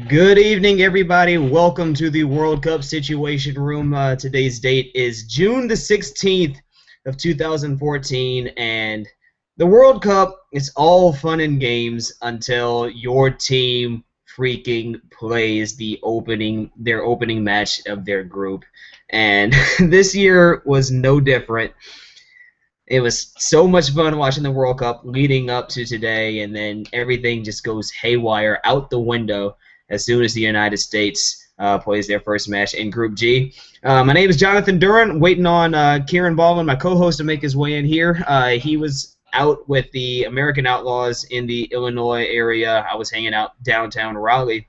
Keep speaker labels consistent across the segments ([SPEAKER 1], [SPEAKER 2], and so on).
[SPEAKER 1] Good evening, everybody. Welcome to the World Cup Situation Room. Today's date is June the 16th of 2014, and the World Cup is all fun and games until your team freaking plays their opening match of their group. And this year was no different. It was so much fun watching the World Cup leading up to today, and then everything just goes haywire out the window as soon as the United States plays their first match in Group G. My name is Jonathan Duran, waiting on Kiran Baldwin, my co-host, to make his way in here. He was out with the American Outlaws in the Illinois area. I was hanging out downtown Raleigh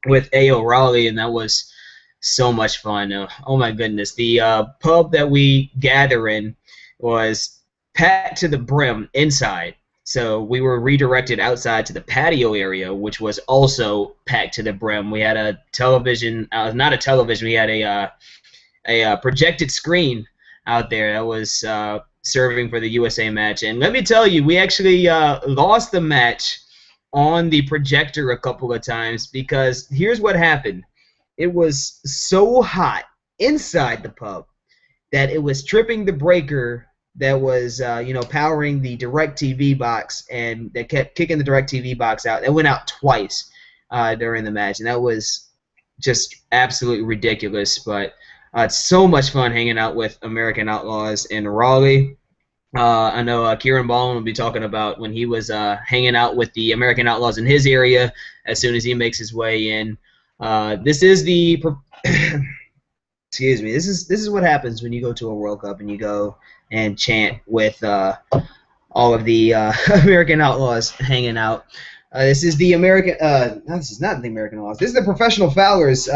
[SPEAKER 1] with A.O. Raleigh, and that was so much fun. Oh my goodness. The pub that we gather in was packed to the brim inside. So we were redirected outside to the patio area, which was also packed to the brim. We had a television, not a television, we had a projected screen out there that was serving for the USA match. And let me tell you, we actually lost the match on the projector a couple of times because here's what happened. It was so hot inside the pub that it was tripping the breaker that was powering the DirecTV box, and that kept kicking the DirecTV box out. It went out twice during the match, and that was just absolutely ridiculous. But it's so much fun hanging out with American Outlaws in Raleigh. I know Kieran Baldwin will be talking about when he was hanging out with the American Outlaws in his area as soon as he makes his way in. This is the excuse me. This is what happens when you go to a World Cup and you go and chant with all of the American Outlaws hanging out. This is the American. No, this is not the American Outlaws. This is the Professional Fowlers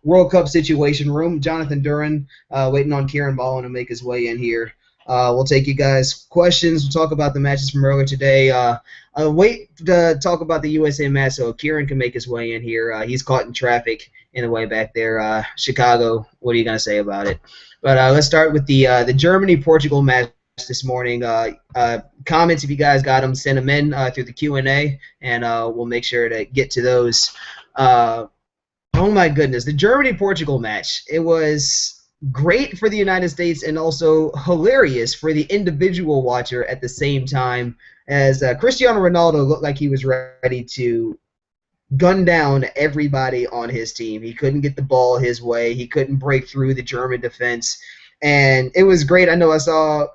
[SPEAKER 1] World Cup Situation Room. Jonathan Duran waiting on Kieran Baldwin to make his way in here. We'll take you guys' questions. We'll talk about the matches from earlier today. I'll wait to talk about the USA match so Kieran can make his way in here. He's caught in traffic in the way back there. Chicago, what are you going to say about it? But let's start with the Germany-Portugal match this morning. Comments, if you guys got them, send them in through the Q&A, and we'll make sure to get to those. Oh, my goodness. The Germany-Portugal match, it was great for the United States and also hilarious for the individual watcher at the same time, as Cristiano Ronaldo looked like he was ready to gun down everybody on his team. He couldn't get the ball his way. He couldn't break through the German defense. And it was great. I know I saw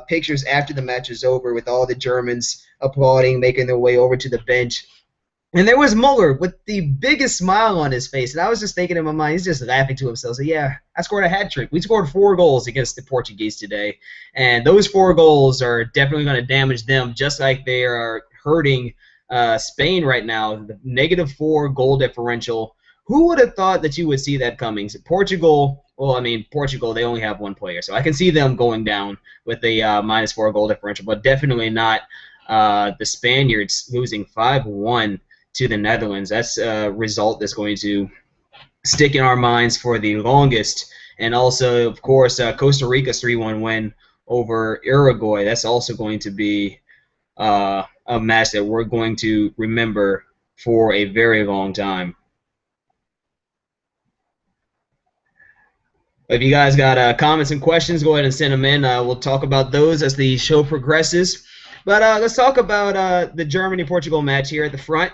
[SPEAKER 1] pictures after the match was over with all the Germans applauding, making their way over to the bench. And there was Muller with the biggest smile on his face. And I was just thinking in my mind, he's just laughing to himself. So, yeah, I scored a hat trick. We scored 4 goals against the Portuguese today. And those 4 goals are definitely going to damage them, just like they are hurting Spain right now. The -4 goal differential. Who would have thought that you would see that coming? So Portugal, well, I mean, Portugal, they only have 1 player. So I can see them going down with a -4 goal differential, but definitely not the Spaniards losing 5-1 to the Netherlands. That's a result that's going to stick in our minds for the longest. And also, of course, Costa Rica's 3-1 win over Uruguay. That's also going to be a match that we're going to remember for a very long time. If you guys got comments and questions, go ahead and send them in. We'll talk about those as the show progresses. But let's talk about the Germany-Portugal match here at the front.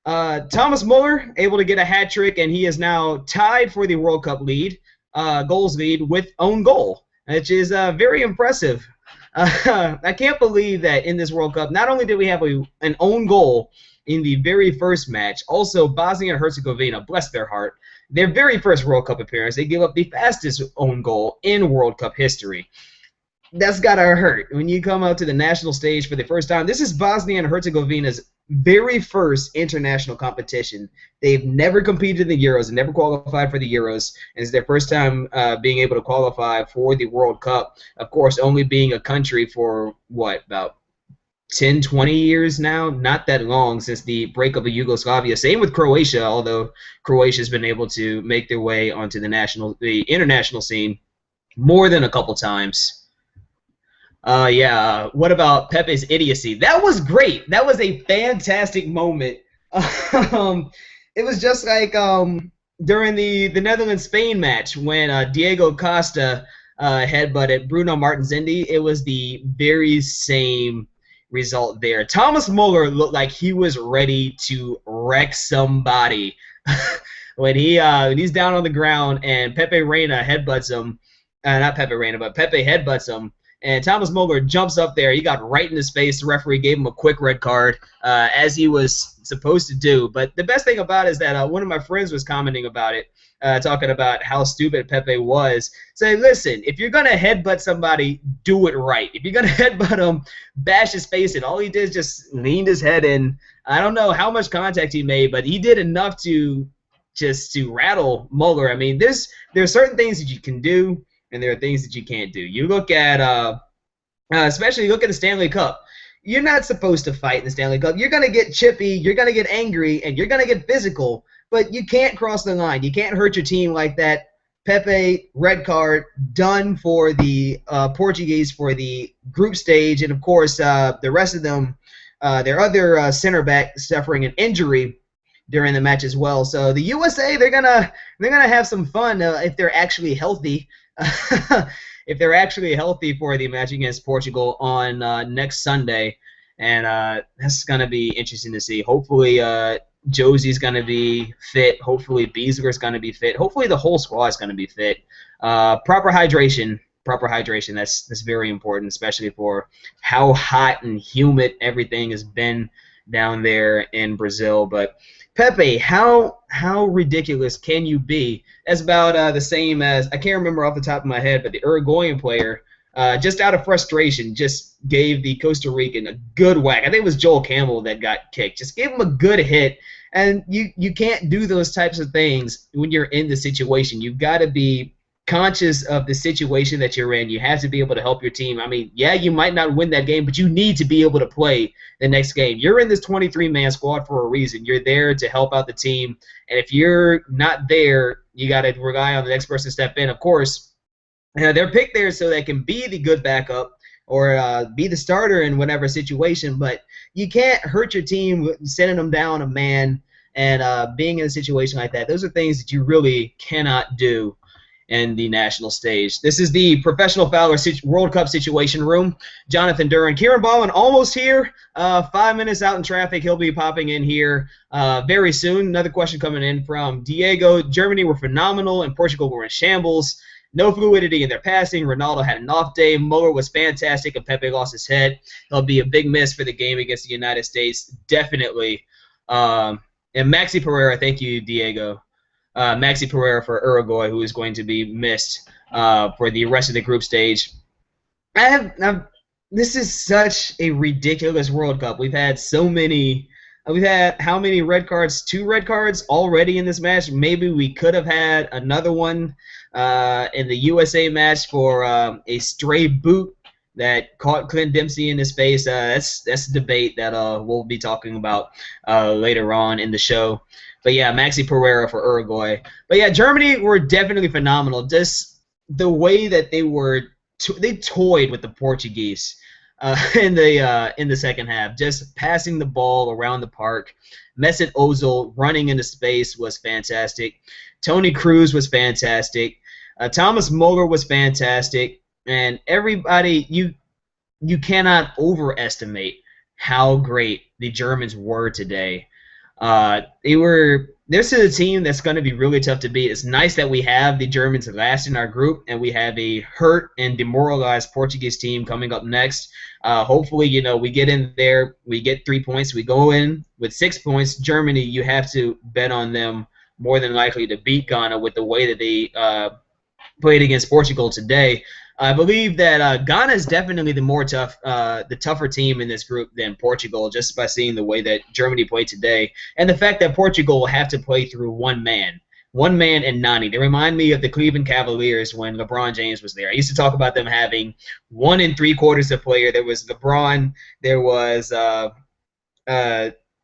[SPEAKER 1] Thomas Muller able to get a hat trick, and he is now tied for the World Cup goals lead with own goal, which is very impressive. I can't believe that in this World Cup, not only did we have an own goal in the very first match, also Bosnia and Herzegovina, bless their heart, their very first World Cup appearance, they gave up the fastest own goal in World Cup history. That's got to hurt when you come out to the national stage for the first time. This is Bosnia and Herzegovina's very first international competition. They've never competed in the Euros and never qualified for the Euros. And it's their first time being able to qualify for the World Cup. Of course, only being a country for, what, about 10, 20 years now? Not that long since the breakup of Yugoslavia. Same with Croatia, although Croatia's been able to make their way onto the international scene more than a couple times. What about Pepe's idiocy? That was great. That was a fantastic moment. it was just like during the Netherlands Spain match when Diego Costa headbutted Bruno Martins-Indy. It was the very same result there. Thomas Muller looked like he was ready to wreck somebody when he's down on the ground and Pepe Reina headbutts him. Not Pepe Reina, but Pepe headbutts him. And Thomas Muller jumps up there. He got right in his face. The referee gave him a quick red card, as he was supposed to do. But the best thing about it is that one of my friends was commenting about it, talking about how stupid Pepe was. Saying, listen, if you're going to headbutt somebody, do it right. If you're going to headbutt him, bash his face in. All he did is just leaned his head in. I don't know how much contact he made, but he did enough to rattle Muller. I mean, there are certain things that you can do, and there are things that you can't do. You look at, especially look at the Stanley Cup. You're not supposed to fight in the Stanley Cup. You're going to get chippy, you're going to get angry, and you're going to get physical, but you can't cross the line. You can't hurt your team like that. Pepe, red card, done for the Portuguese for the group stage, and of course the rest of them, their other center back suffering an injury during the match as well. So the USA, they're gonna have some fun if they're actually healthy. If they're actually healthy for the match against Portugal on next Sunday, and that's gonna be interesting to see. Hopefully, Josie's gonna be fit. Hopefully, Beasler's gonna be fit. Hopefully, the whole squad's gonna be fit. Proper hydration. That's very important, especially for how hot and humid everything has been down there in Brazil. But Pepe, how ridiculous can you be? That's about the same as, I can't remember off the top of my head, but the Uruguayan player, just out of frustration, just gave the Costa Rican a good whack. I think it was Joel Campbell that got kicked. Just gave him a good hit, and you can't do those types of things when you're in the situation. You've got to be conscious of the situation that you're in. You have to be able to help your team. I mean, yeah, you might not win that game, but you need to be able to play the next game. You're in this 23-man squad for a reason. You're there to help out the team, and if you're not there, you got to rely on the next person to step in. Of course, they're picked there so they can be the good backup or be the starter in whatever situation, but you can't hurt your team sending them down a man and being in a situation like that. Those are things that you really cannot do in the national stage. This is the Professional Fowler World Cup Situation Room. Jonathan Duran. Kieran Ballin almost here. 5 minutes out in traffic. He'll be popping in here very soon. Another question coming in from Diego. Germany were phenomenal and Portugal were in shambles. No fluidity in their passing. Ronaldo had an off day. Muller was fantastic and Pepe lost his head. He'll be a big miss for the game against the United States. Definitely. And Maxi Pereira, thank you, Diego. Maxi Pereira for Uruguay, who is going to be missed for the rest of the group stage. This is such a ridiculous World Cup. We've had so many. We've had how many red cards? 2 red cards already in this match. Maybe we could have had another one in the USA match for a stray boot that caught Clint Dempsey in his face. That's a debate that we'll be talking about later on in the show. But yeah, Maxi Pereira for Uruguay. But yeah, Germany were definitely phenomenal. Just the way that they toyed with the Portuguese in the second half. Just passing the ball around the park. Mesut Ozil running into space was fantastic. Toni Kroos was fantastic. Thomas Muller was fantastic. And everybody, you cannot overestimate how great the Germans were today. This is a team that's going to be really tough to beat. It's nice that we have the Germans last in our group, and we have a hurt and demoralized Portuguese team coming up next. Hopefully, we get in there, we get 3 points, we go in with 6 points. Germany, you have to bet on them more than likely to beat Ghana with the way that they played against Portugal today. I believe that Ghana is definitely the tougher team in this group than Portugal, just by seeing the way that Germany played today, and the fact that Portugal will have to play through one man and Nani. They remind me of the Cleveland Cavaliers when LeBron James was there. I used to talk about them having 1 3/4 a player. There was LeBron, there was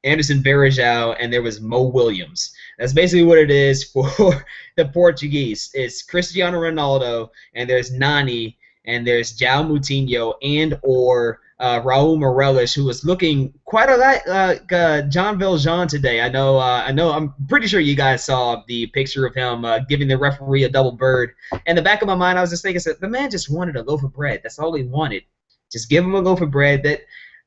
[SPEAKER 1] Anderson Varejão, and there was Mo Williams. That's basically what it is for the Portuguese. It's Cristiano Ronaldo, and there's Nani, and there's João Moutinho, and or Raul Morales, who was looking quite a lot like John Valjean today. I know. I'm pretty sure you guys saw the picture of him giving the referee a double bird. In the back of my mind, I was just thinking, the man just wanted a loaf of bread. That's all he wanted. Just give him a loaf of bread.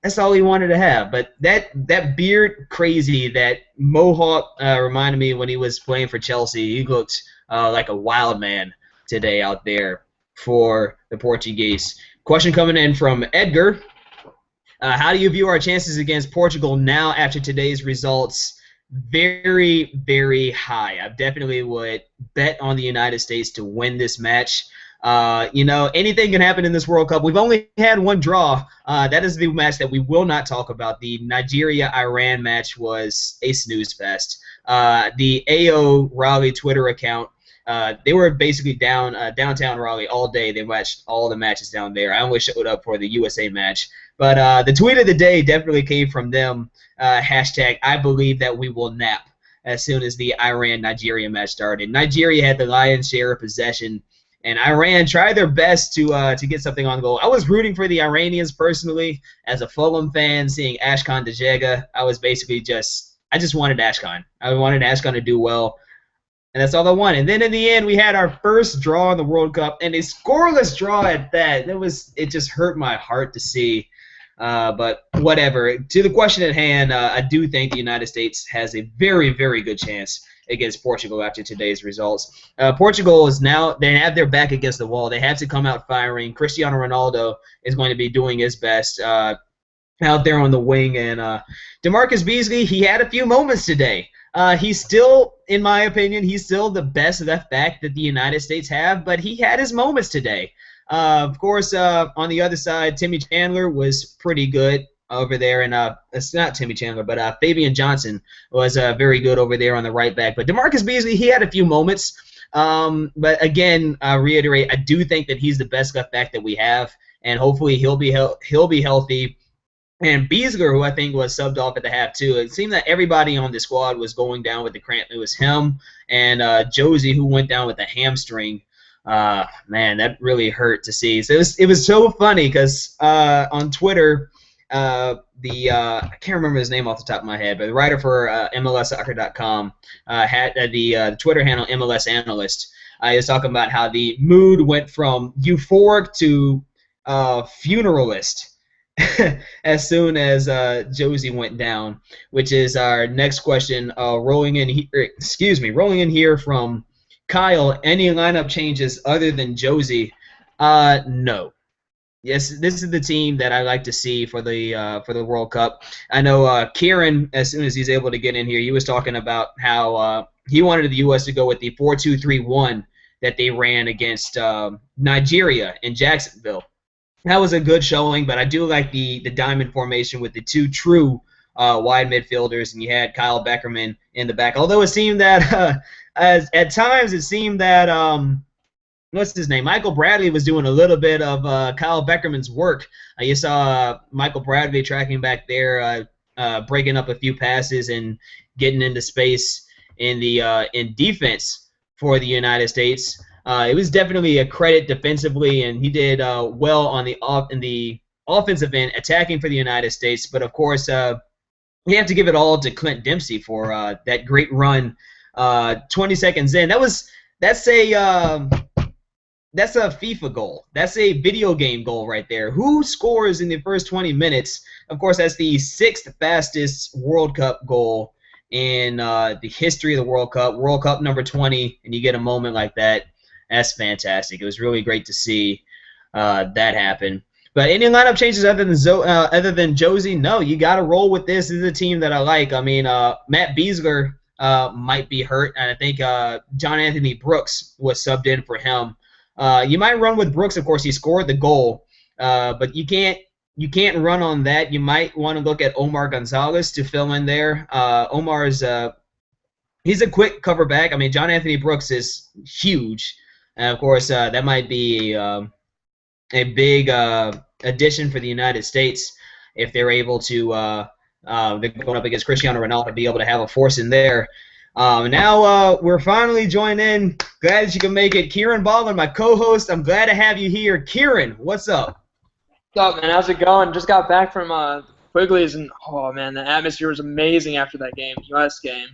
[SPEAKER 1] That's all he wanted to have. But that beard crazy, that mohawk reminded me when he was playing for Chelsea. He looked like a wild man today out there for the Portuguese. Question coming in from Edgar. How do you view our chances against Portugal now after today's results? Very, very high. I definitely would bet on the United States to win this match. Anything can happen in this World Cup. We've only had one draw. That is the match that we will not talk about. The Nigeria-Iran match was a snooze fest. The AO Raleigh Twitter account, they were basically downtown Raleigh all day. They watched all the matches down there. I only showed up for the USA match. But the tweet of the day definitely came from them. Hashtag, I believe that we will nap as soon as the Iran-Nigeria match started. Nigeria had the lion's share of possession, and Iran tried their best to get something on goal. I was rooting for the Iranians personally. As a Fulham fan, seeing Ashkan Dejega, I just wanted Ashkan. I wanted Ashkan to do well. And that's all I wanted. And then in the end, we had our first draw in the World Cup, and a scoreless draw at that. It just hurt my heart to see. But whatever. To the question at hand, I do think the United States has a very, very good chance against Portugal after today's results. Portugal is now, they have their back against the wall. They have to come out firing. Cristiano Ronaldo is going to be doing his best out there on the wing. And DeMarcus Beasley, he had a few moments today. He's still, in my opinion, he's still the best left back that the United States have, but he had his moments today. Of course, on the other side, Timmy Chandler was pretty good over there, and it's not Timmy Chandler, but Fabian Johnson was very good over there on the right back. But DeMarcus Beasley, he had a few moments. But again, I reiterate, I do think that he's the best left back that we have, and hopefully he'll be healthy. And Beasler, who I think was subbed off at the half too, it seemed that everybody on the squad was going down with the cramp. It was him and Josie, who went down with a hamstring. Man, that really hurt to see. So it was so funny because on Twitter, I can't remember his name off the top of my head, but the writer for MLSsoccer.com had the Twitter handle MLS Analyst. He was talking about how the mood went from euphoric to funeralist as soon as Josie went down, which is our next question. Rolling in here from Kyle. Any lineup changes other than Josie? No. Yes, this is the team that I like to see for the World Cup. I know Kiran, as soon as he's able to get in here, he was talking about how he wanted the U.S. to go with the 4-2-3-1 that they ran against Nigeria in Jacksonville. That was a good showing, but I do like the diamond formation with the two true wide midfielders, and you had Kyle Beckerman in the back. Although it seemed that at times it seemed that what's his name? Michael Bradley was doing a little bit of Kyle Beckerman's work. You saw Michael Bradley tracking back there, breaking up a few passes and getting into space in defense for the United States. It was definitely a credit defensively, and he did well in the offensive end, attacking for the United States. But of course, you have to give it all to Clint Dempsey for that great run. 20 seconds in, that's a FIFA goal. That's a video game goal right there. Who scores in the first 20 minutes? Of course, that's the 6th fastest World Cup goal in the history of the World Cup. World Cup number 20, and you get a moment like that. That's fantastic. It was really great to see that happen. But any lineup changes other than Josie? No, you got to roll with this. This is a team that I like. I mean, Matt Beasler might be hurt, and I think John Anthony Brooks was subbed in for him. You might run with Brooks. Of course, he scored the goal, but you can't run on that. You might want to look at Omar Gonzalez to fill in there. Omar's he's a quick cover back. I mean, John Anthony Brooks is huge. And of course, that might be a big addition for the United States if they're able to they're going up against Cristiano Ronaldo, be able to have a force in there. Now we're finally joined in. Glad that you can make it. Kieran Baldwin, my co-host. I'm glad to have you here. Kieran, what's up?
[SPEAKER 2] What's up, man? How's it going? Just got back from Quigley's, and oh man, the atmosphere was amazing after that game, U.S. game.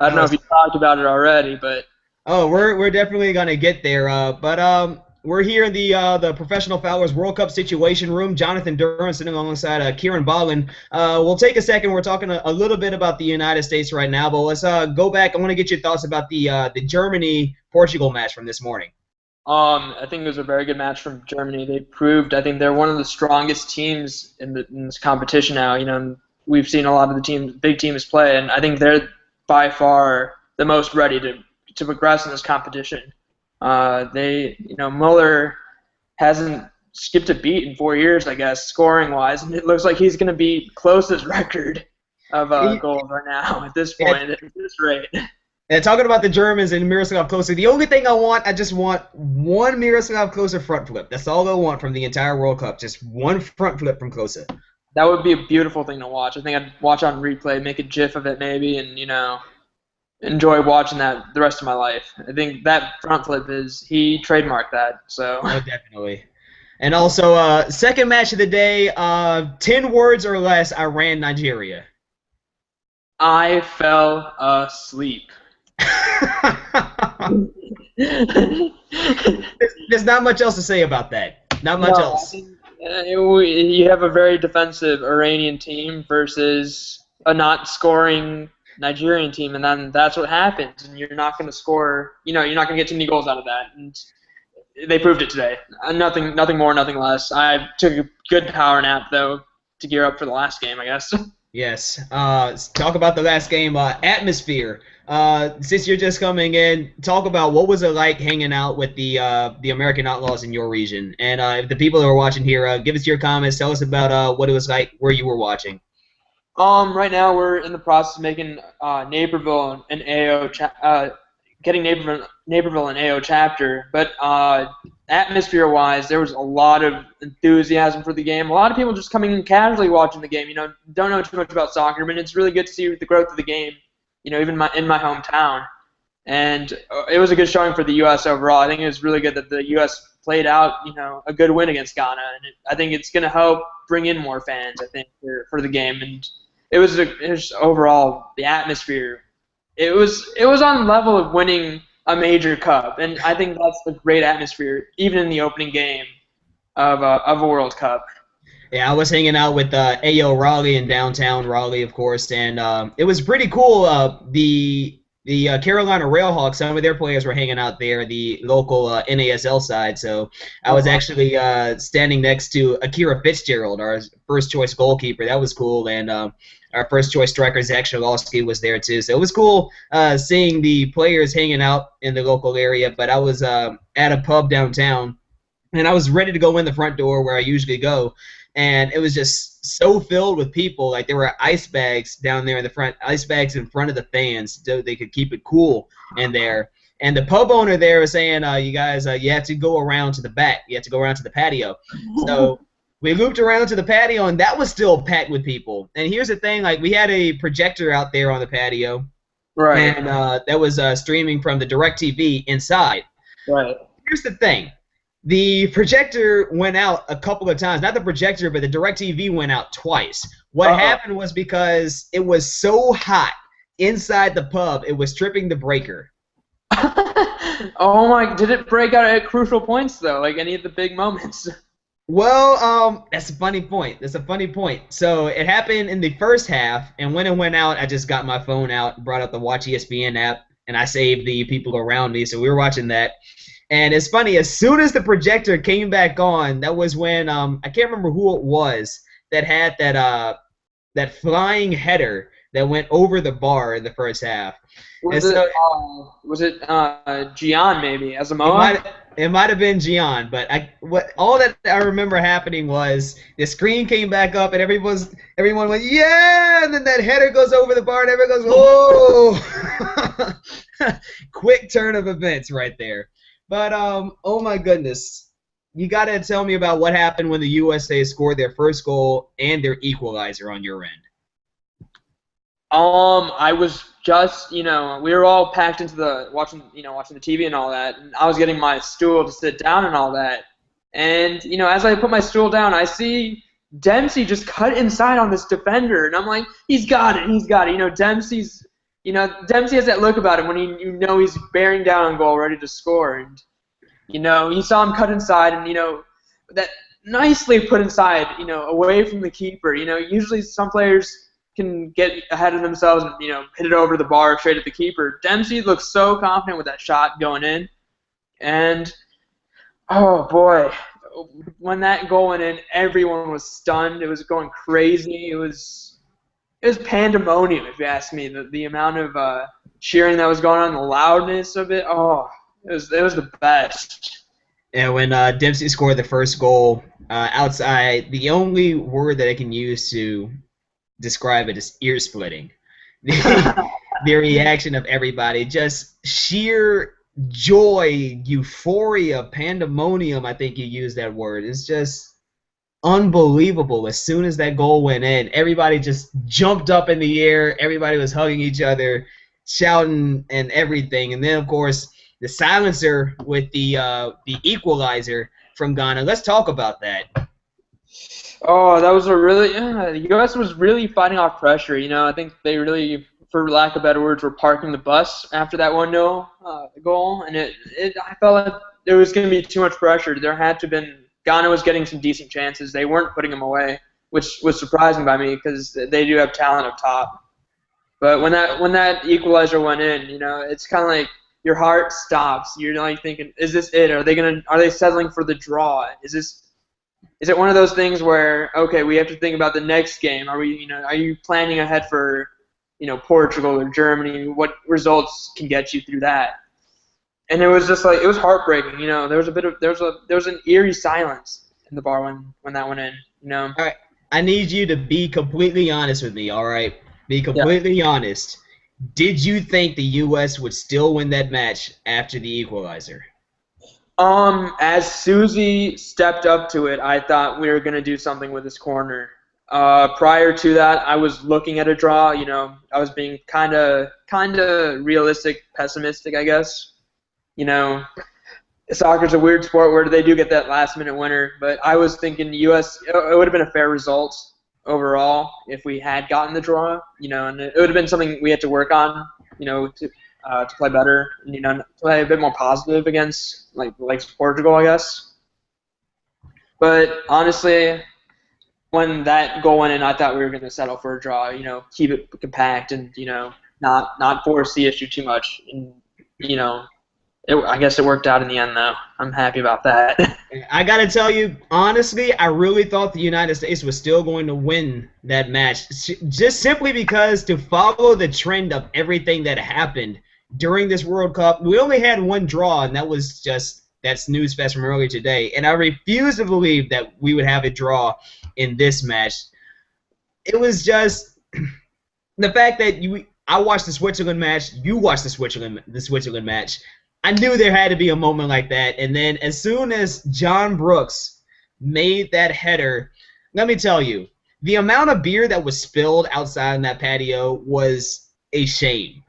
[SPEAKER 2] I don't know
[SPEAKER 1] Uh,
[SPEAKER 2] if you talked about it already, but
[SPEAKER 1] oh, we're definitely gonna get there. But we're here in the Professional Fowlers World Cup Situation Room. Jonathan Duran sitting alongside Kiran Ballin. We'll take a second. We're talking a little bit about the United States right now, but let's go back. I want to get your thoughts about the Germany Portugal match from this morning.
[SPEAKER 2] I think it was a very good match from Germany. They proved, I think they're one of the strongest teams in this competition now. We've seen a lot of the big teams play, and I think they're by far the most ready to progress in this competition. Mueller hasn't skipped a beat in 4 years, I guess, scoring wise, and it looks like he's going to be close to his record of goals right now at this point, at this rate.
[SPEAKER 1] And talking about the Germans and Miroslav Klose, the only thing I just want one Miroslav Klose front flip. That's all I want from the entire World Cup. Just one front flip from Klose.
[SPEAKER 2] That would be a beautiful thing to watch. I think I'd watch on replay, make a GIF of it maybe, and enjoy watching that the rest of my life. I think that front flip he trademarked that. So.
[SPEAKER 1] Oh, definitely. And also, second match of the day, 10 words or less, Iran, Nigeria.
[SPEAKER 2] I fell asleep.
[SPEAKER 1] There's not much else to say about that. Not much else.
[SPEAKER 2] I think, you have a very defensive Iranian team versus a not scoring Nigerian team, and then that's what happens. And you're not going to score. You're not going to get too many goals out of that. And they proved it today. Nothing more, nothing less. I took a good power nap though to gear up for the last game, I guess.
[SPEAKER 1] Yes. Talk about the last game. Atmosphere. Since you're just coming in, talk about what was it like hanging out with the American Outlaws in your region. And if the people who are watching here, give us your comments. Tell us about what it was like where you were watching.
[SPEAKER 2] Right now we're in the process of making Naperville an AO getting Naperville an AO chapter. But atmosphere-wise, there was a lot of enthusiasm for the game. A lot of people just coming in casually watching the game. Don't know too much about soccer, but it's really good to see the growth of the game. Even in my hometown, and it was a good showing for the U.S. overall. I think it was really good that the U.S. played out, a good win against Ghana, and I think it's going to help bring in more fans. I think for the game, and it was overall the atmosphere. It was on the level of winning a major cup, and I think that's the great atmosphere, even in the opening game of a World Cup.
[SPEAKER 1] Yeah, I was hanging out with AO Raleigh in downtown Raleigh, of course, and it was pretty cool. The Carolina Railhawks, some of their players were hanging out there, the local NASL side. So I was actually standing next to Akira Fitzgerald, our first-choice goalkeeper. That was cool, and our first-choice striker, Zach Shalowski, was there too. So it was cool seeing the players hanging out in the local area. But I was at a pub downtown, and I was ready to go in the front door where I usually go. And it was just so filled with people. Like there were ice bags down there in the front, ice bags in front of the fans so they could keep it cool in there. And the pub owner there was saying, you guys, you have to go around to the back. You have to go around to the patio. So we looped around to the patio, and that was still packed with people. And here's the thing, like we had a projector out there on the patio.
[SPEAKER 2] Right.
[SPEAKER 1] And that was streaming from the DirecTV inside.
[SPEAKER 2] Right.
[SPEAKER 1] Here's the thing. The projector went out a couple of times. Not the projector, but the DirecTV went out twice. What happened was because it was so hot inside the pub, it was tripping the breaker.
[SPEAKER 2] Oh my! Did it break out at crucial points though? Like any of the big moments?
[SPEAKER 1] Well, that's a funny point. That's a funny point. So it happened in the first half, and when it went out, I just got my phone out, brought up the Watch ESPN app, and I saved the people around me. So we were watching that. And it's funny, as soon as the projector came back on, that was when I can't remember who it was that had that flying header that went over the bar in the first half.
[SPEAKER 2] Was it Gian maybe Asamoah?
[SPEAKER 1] It might have been Gian, but all that I remember happening was the screen came back up and everyone went yeah, and then that header goes over the bar and everyone goes whoa. Quick turn of events right there. But, oh my goodness, you got to tell me about what happened when the USA scored their first goal and their equalizer on your end.
[SPEAKER 2] I was just, we were all packed into watching the TV and all that, and I was getting my stool to sit down and all that, And, as I put my stool down, I see Dempsey just cut inside on this defender, and I'm like, he's got it, he's got it. Dempsey has that look about him when he's bearing down on goal, ready to score. And, you saw him cut inside, and, that nicely put inside, away from the keeper. Usually some players can get ahead of themselves and, hit it over the bar straight at the keeper. Dempsey looks so confident with that shot going in. And, oh, boy, when that goal went in, everyone was stunned. It was going crazy. It was pandemonium, if you ask me. The amount of cheering that was going on, the loudness of it, it was the best.
[SPEAKER 1] And when Dempsey scored the first goal outside, the only word that I can use to describe it is ear-splitting. The reaction of everybody, just sheer joy, euphoria, pandemonium, I think you used that word. It's just unbelievable. As soon as that goal went in, everybody just jumped up in the air. Everybody was hugging each other, shouting and everything. And then, of course, the silencer with the equalizer from Ghana. Let's talk about that.
[SPEAKER 2] Oh, that was the U.S. was really fighting off pressure. I think they really, for lack of better words, were parking the bus after that 1-0 goal, and I felt like there was going to be too much pressure. There had to have been. Ghana was getting some decent chances. They weren't putting them away, which was surprising by me because they do have talent up top. But when that equalizer went in, it's kind of like your heart stops. You're like thinking, is this it? Are they settling for the draw? Is it one of those things where, okay, we have to think about the next game? Are you planning ahead for, Portugal or Germany? What results can get you through that? And it was just like, it was heartbreaking. There was an eerie silence in the bar when that went in.
[SPEAKER 1] All right, I need you to be completely honest with me. All right, be completely honest. Did you think the U.S. would still win that match after the equalizer?
[SPEAKER 2] As Susie stepped up to it, I thought we were gonna do something with this corner. Prior to that, I was looking at a draw. I was being kind of realistic, pessimistic, I guess. Soccer's a weird sport where they do get that last-minute winner, but I was thinking U.S. It would have been a fair result overall if we had gotten the draw. And it would have been something we had to work on. To play better, and, play a bit more positive against like Portugal, I guess. But honestly, when that goal went in, I thought we were going to settle for a draw. Keep it compact and not force the issue too much. And I guess it worked out in the end, though. I'm happy about that.
[SPEAKER 1] I got to tell you, honestly, I really thought the United States was still going to win that match, just simply because to follow the trend of everything that happened during this World Cup, we only had one draw, and that's news fest from earlier today. And I refuse to believe that we would have a draw in this match. It was just the fact that I watched the Switzerland match, you watched the Switzerland match. I knew there had to be a moment like that. And then as soon as John Brooks made that header, let me tell you, the amount of beer that was spilled outside in that patio was a shame.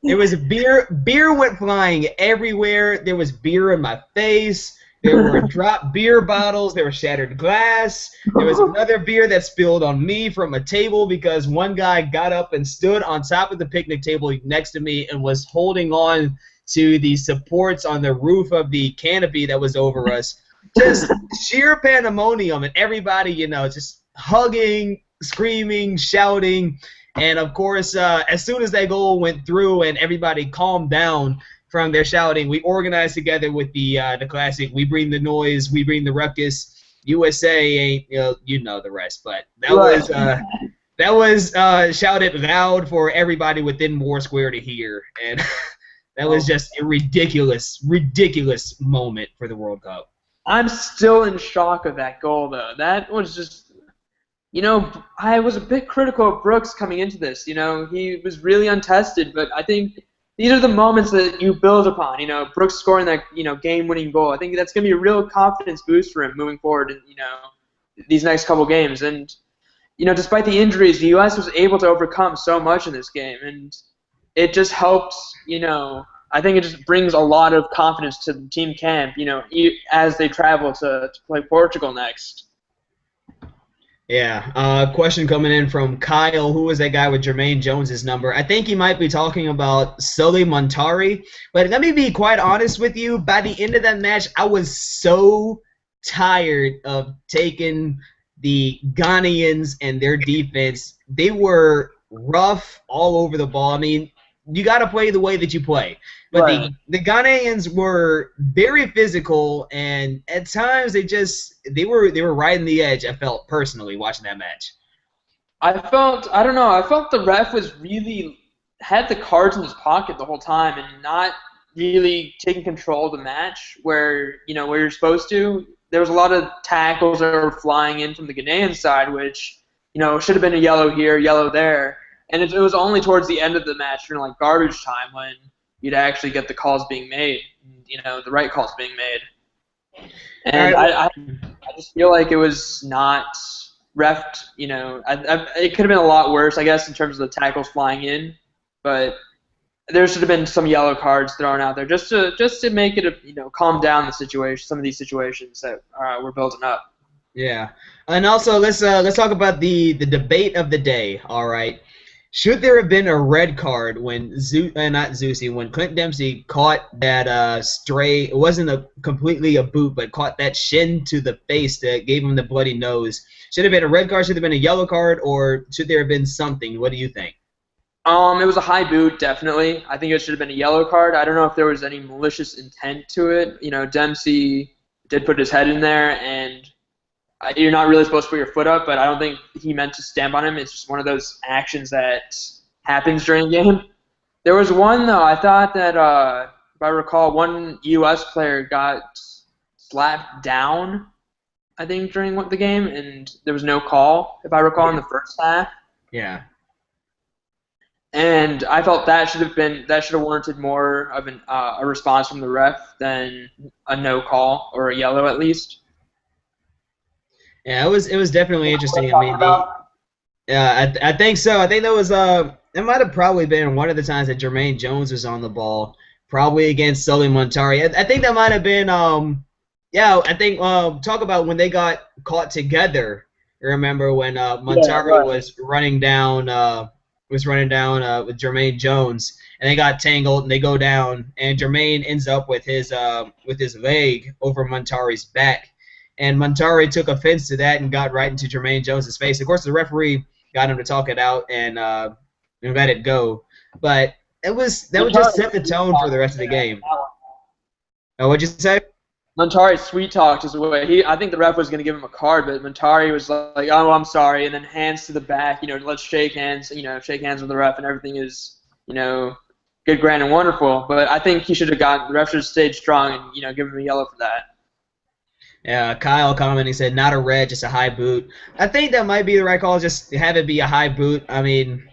[SPEAKER 1] There was beer went flying everywhere. There was beer in my face. There were dropped beer bottles. There was shattered glass. There was another beer that spilled on me from a table because one guy got up and stood on top of the picnic table next to me and was holding on to the supports on the roof of the canopy that was over us. Just sheer pandemonium, and everybody, just hugging, screaming, shouting. And, of course, as soon as that goal went through and everybody calmed down from their shouting, we organized together with the classic, we bring the noise, we bring the ruckus. USA ain't, you know the rest. But that was shouted loud for everybody within Moore Square to hear. And that was just a ridiculous moment for the World Cup.
[SPEAKER 2] I'm still in shock of that goal, though. That was just... I was a bit critical of Brooks coming into this. He was really untested, but I think these are the moments that you build upon. Brooks scoring that, game-winning goal. I think that's going to be a real confidence boost for him moving forward in, these next couple games. And, despite the injuries, the U.S. was able to overcome so much in this game, and it just helps, I think it just brings a lot of confidence to the team camp, as they travel to play Portugal next.
[SPEAKER 1] Yeah. Question coming in from Kyle. Who was that guy with Jermaine Jones's number? I think he might be talking about Sully Montari. But let me be quite honest with you. By the end of that match, I was so tired of taking the Ghanaians and their defense. They were rough all over the ball. I mean, you got to play the way that you play. But
[SPEAKER 2] Right.
[SPEAKER 1] the Ghanaians were very physical, and at times they were riding the edge. I felt personally watching that match.
[SPEAKER 2] I don't know, I felt the ref was really had the cards in his pocket the whole time and not really taking control of the match where you're supposed to. There was a lot of tackles that were flying in from the Ghanaian side, which should have been a yellow here, yellow there, and it was only towards the end of the match during like garbage time when you'd actually get the calls being made, the right calls being made. And
[SPEAKER 1] All right.
[SPEAKER 2] I just feel like it was not refed. It could have been a lot worse, I guess, in terms of the tackles flying in, but there should have been some yellow cards thrown out there just to make it calm down the situation, some of these situations that were building up.
[SPEAKER 1] Yeah, and also let's talk about the debate of the day. All right, should there have been a red card when when Clint Dempsey caught that stray? It wasn't completely a boot, but caught that shin to the face that gave him the bloody nose. Should have been a red card? Should have been a yellow card? Or should there have been something? What do you think?
[SPEAKER 2] It was a high boot, definitely. I think it should have been a yellow card. I don't know if there was any malicious intent to it. Dempsey did put his head in there, and you're not really supposed to put your foot up, but I don't think he meant to stamp on him. It's just one of those actions that happens during a game. There was one, though, I thought that, if I recall, one U.S. player got slapped down, I think, during the game, and there was no call, if I recall, in the first half.
[SPEAKER 1] Yeah.
[SPEAKER 2] And I felt that should have warranted more of a response from the ref than a no call or a yellow at least.
[SPEAKER 1] Yeah, it was definitely interesting. I mean, I think so. I think that was it might have probably been one of the times that Jermaine Jones was on the ball, probably against Sully Montari. I think that might have been I think talk about when they got caught together. Remember when Montari was running down with Jermaine Jones, and they got tangled and they go down, and Jermaine ends up with his leg over Montari's back. And Montari took offense to that and got right into Jermaine Jones' face. Of course, the referee got him to talk it out and let it go. But that would just set the tone for the rest of the game. What'd you say?
[SPEAKER 2] Montari sweet talked his way. I think the ref was going to give him a card, but Montari was like, "Oh, I'm sorry," and then hands to the back. Let's shake hands. Shake hands with the ref, and everything is good, grand, and wonderful. But I think he should have the ref should have stayed strong and give him a yellow for that.
[SPEAKER 1] Yeah, Kyle commenting said not a red, just a high boot. I think that might be the right call. Just have it be a high boot. I mean,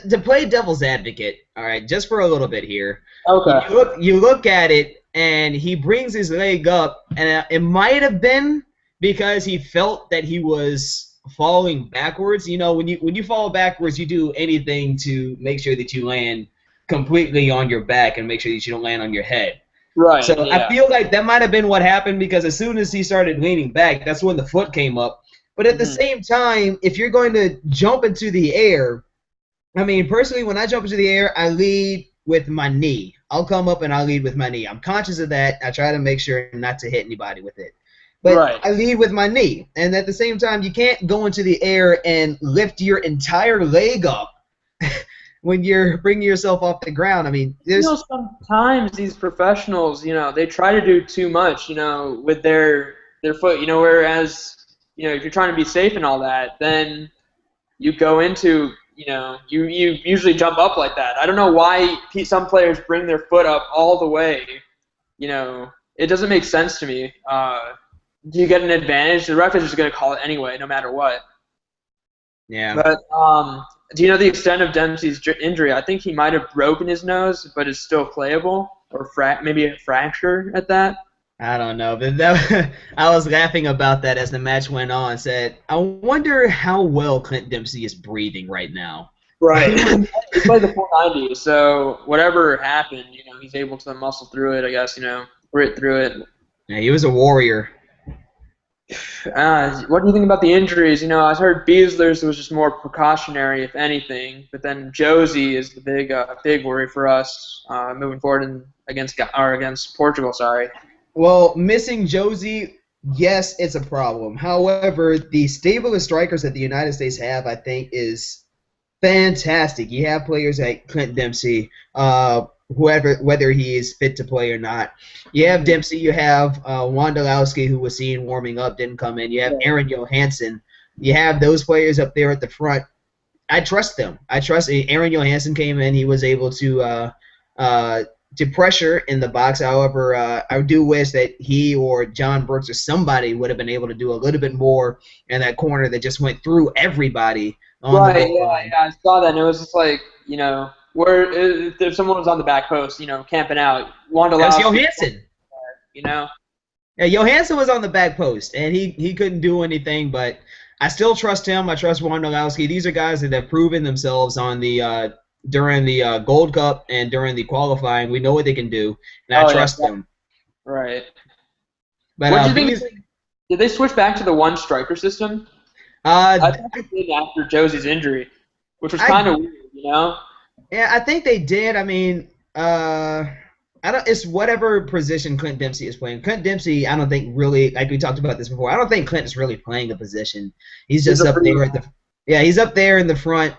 [SPEAKER 1] to play devil's advocate, all right, just for a little bit here.
[SPEAKER 2] Okay.
[SPEAKER 1] You look at it, and he brings his leg up, and it might have been because he felt that he was falling backwards. When you fall backwards, you do anything to make sure that you land completely on your back and make sure that you don't land on your head.
[SPEAKER 2] Right.
[SPEAKER 1] So
[SPEAKER 2] yeah.
[SPEAKER 1] I feel like that might have been what happened, because as soon as he started leaning back, that's when the foot came up. But at the same time, if you're going to jump into the air, I mean, personally, when I jump into the air, I lead with my knee. I'll come up and I'll lead with my knee. I'm conscious of that. I try to make sure not to hit anybody with it. But I lead with my knee. And at the same time, you can't go into the air and lift your entire leg up when you're bringing yourself off the ground. I mean,
[SPEAKER 2] sometimes these professionals, they try to do too much, with their foot, whereas, if you're trying to be safe and all that, then you go into, you usually jump up like that. I don't know why some players bring their foot up all the way. It doesn't make sense to me. Do you get an advantage? The ref is just going to call it anyway, no matter what.
[SPEAKER 1] Yeah.
[SPEAKER 2] But do you know the extent of Dempsey's injury? I think he might have broken his nose, but it's still playable, or maybe a fracture at that.
[SPEAKER 1] I don't know, but I was laughing about that as the match went on. Said, I wonder how well Clint Dempsey is breathing right now.
[SPEAKER 2] Right. He played the 490, so whatever happened, he's able to muscle through it, I guess, grit through it.
[SPEAKER 1] Yeah, he was a warrior.
[SPEAKER 2] What do you think about the injuries? I heard Beasler's was just more precautionary, if anything, but then Josie is the big worry for us moving forward against Portugal. Sorry.
[SPEAKER 1] Well, missing Josie, yes, it's a problem. However, the stable of strikers that the United States have, I think, is fantastic. You have players like Clint Dempsey, whether he is fit to play or not. You have Dempsey. You have Wondolowski, who was seen warming up, didn't come in. You have Aaron Johansson. You have those players up there at the front. I trust them. I trust Aaron Johansson came in. He was able to pressure in the box. However, I do wish that he or John Brooks or somebody would have been able to do a little bit more in that corner that just went through everybody.
[SPEAKER 2] Right, yeah, I saw that, and it was just like, where if someone was on the back post, camping out, Wondolowski.
[SPEAKER 1] That was Johansson.
[SPEAKER 2] Yeah,
[SPEAKER 1] Johansson was on the back post, and he couldn't do anything, but I still trust him. I trust Wondolowski. These are guys that have proven themselves on the during the Gold Cup and during the qualifying. We know what they can do, and I trust them.
[SPEAKER 2] Right.
[SPEAKER 1] But
[SPEAKER 2] what do you think? Did they switch back to the one striker system? I think they did after Josie's injury, which was kind of weird,
[SPEAKER 1] Yeah, I think they did. I mean, it's whatever position Clint Dempsey is playing. Clint Dempsey, I don't think really, like we talked about this before, I don't think Clint is really playing a position. He's just up there at the he's up there in the front,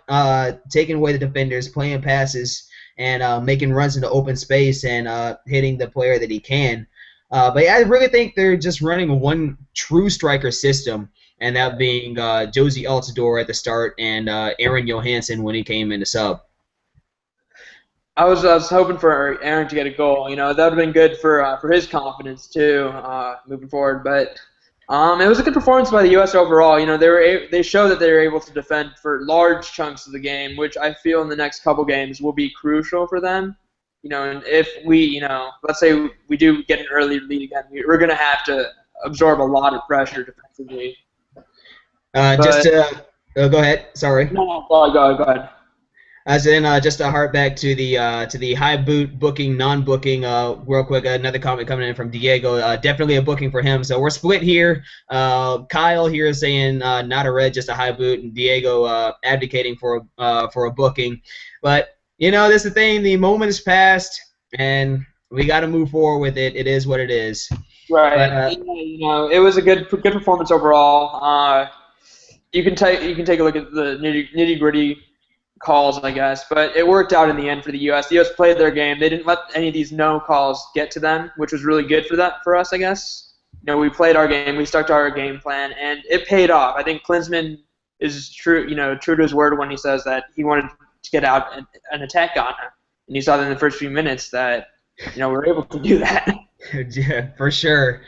[SPEAKER 1] taking away the defenders, playing passes, and making runs into open space and hitting the player that he can. But yeah, I really think they're just running one true striker system, and that being Josie Altidore at the start and Aaron Johansson when he came in to sub.
[SPEAKER 2] I was hoping for Aaron to get a goal. That would have been good for his confidence too, moving forward. But it was a good performance by the U.S. overall. They showed that they were able to defend for large chunks of the game, which I feel in the next couple games will be crucial for them. And if we, let's say we do get an early lead again, we're going to have to absorb a lot of pressure defensively.
[SPEAKER 1] Go ahead. Sorry.
[SPEAKER 2] No, go ahead.
[SPEAKER 1] As in, just to harp back to the high boot booking, non-booking. Real quick, another comment coming in from Diego. Definitely a booking for him. So we're split here. Kyle here is saying not a red, just a high boot, and Diego advocating for a booking. But this is the thing. The moment is past, and we got to move forward with it. It is what it is.
[SPEAKER 2] Right. But, it was a good performance overall. You can take a look at the nitty gritty calls, I guess, but it worked out in the end for the U.S. The U.S. played their game. They didn't let any of these no calls get to them, which was really good for us, I guess. We played our game. We stuck to our game plan, and it paid off. I think Klinsmann is true to his word when he says that he wanted to get out and attack Ghana, and you saw that in the first few minutes that we're able to do that.
[SPEAKER 1] Yeah, for sure.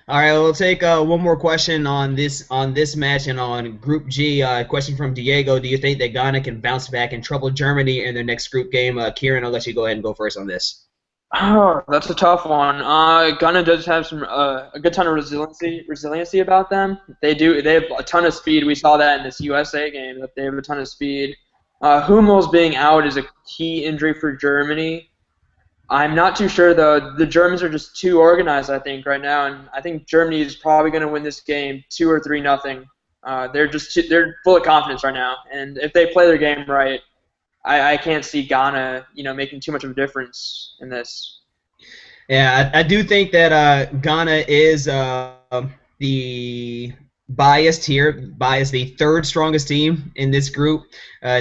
[SPEAKER 1] All right, we'll take one more question on this match and on Group G. Question from Diego: do you think that Ghana can bounce back and trouble Germany in their next group game? Kiran, I'll let you go ahead and go first on this.
[SPEAKER 2] Oh, that's a tough one. Ghana does have a good ton of resiliency about them. They have a ton of speed. We saw that in this USA game, that they have a ton of speed. Hummels being out is a key injury for Germany. I'm not too sure, though. The Germans are just too organized, I think, right now, and I think Germany is probably going to win this game 2 or 3-0. They're full of confidence right now, and if they play their game right, I can't see Ghana, making too much of a difference in this.
[SPEAKER 1] Yeah, I do think that Ghana is the the third strongest team in this group.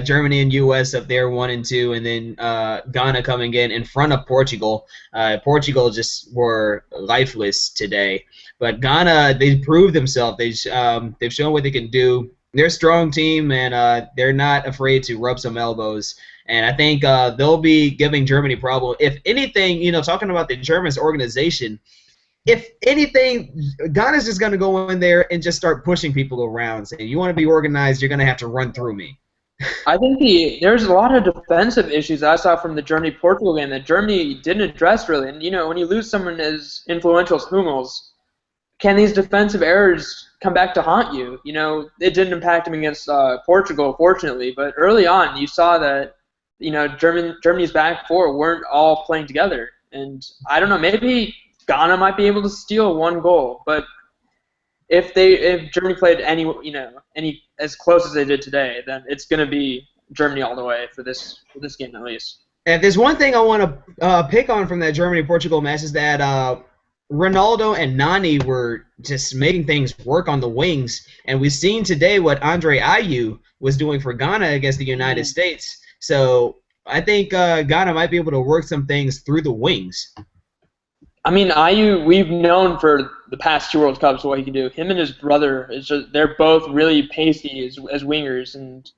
[SPEAKER 1] Germany and U.S. up there 1 and 2, and then Ghana coming in front of Portugal. Portugal just were lifeless today, but Ghana, they proved themselves. They've shown what they can do. They're a strong team, and they're not afraid to rub some elbows. And I think they'll be giving Germany problem. If anything, talking about the Germans organization, if anything, Ghana's just going to go in there and just start pushing people around, saying, you want to be organized, you're going to have to run through me.
[SPEAKER 2] I think there's a lot of defensive issues I saw from the Germany-Portugal game that Germany didn't address really. And, when you lose someone as influential as Hummels, can these defensive errors come back to haunt you? You know, it didn't impact him against Portugal, fortunately, but early on you saw that, you know, Germany's back four weren't all playing together, and I don't know, maybe Ghana might be able to steal one goal, but if Germany played any as close as they did today, then it's going to be Germany all the way for this game at least.
[SPEAKER 1] And if there's one thing I want to pick on from that Germany-Portugal match is that Ronaldo and Nani were just making things work on the wings, and we've seen today what Andre Ayew was doing for Ghana against the United States. So I think Ghana might be able to work some things through the wings.
[SPEAKER 2] I mean, Ayew, we've known for the past 2 World Cups what he can do. Him and his brother, they're both really pacey as wingers, and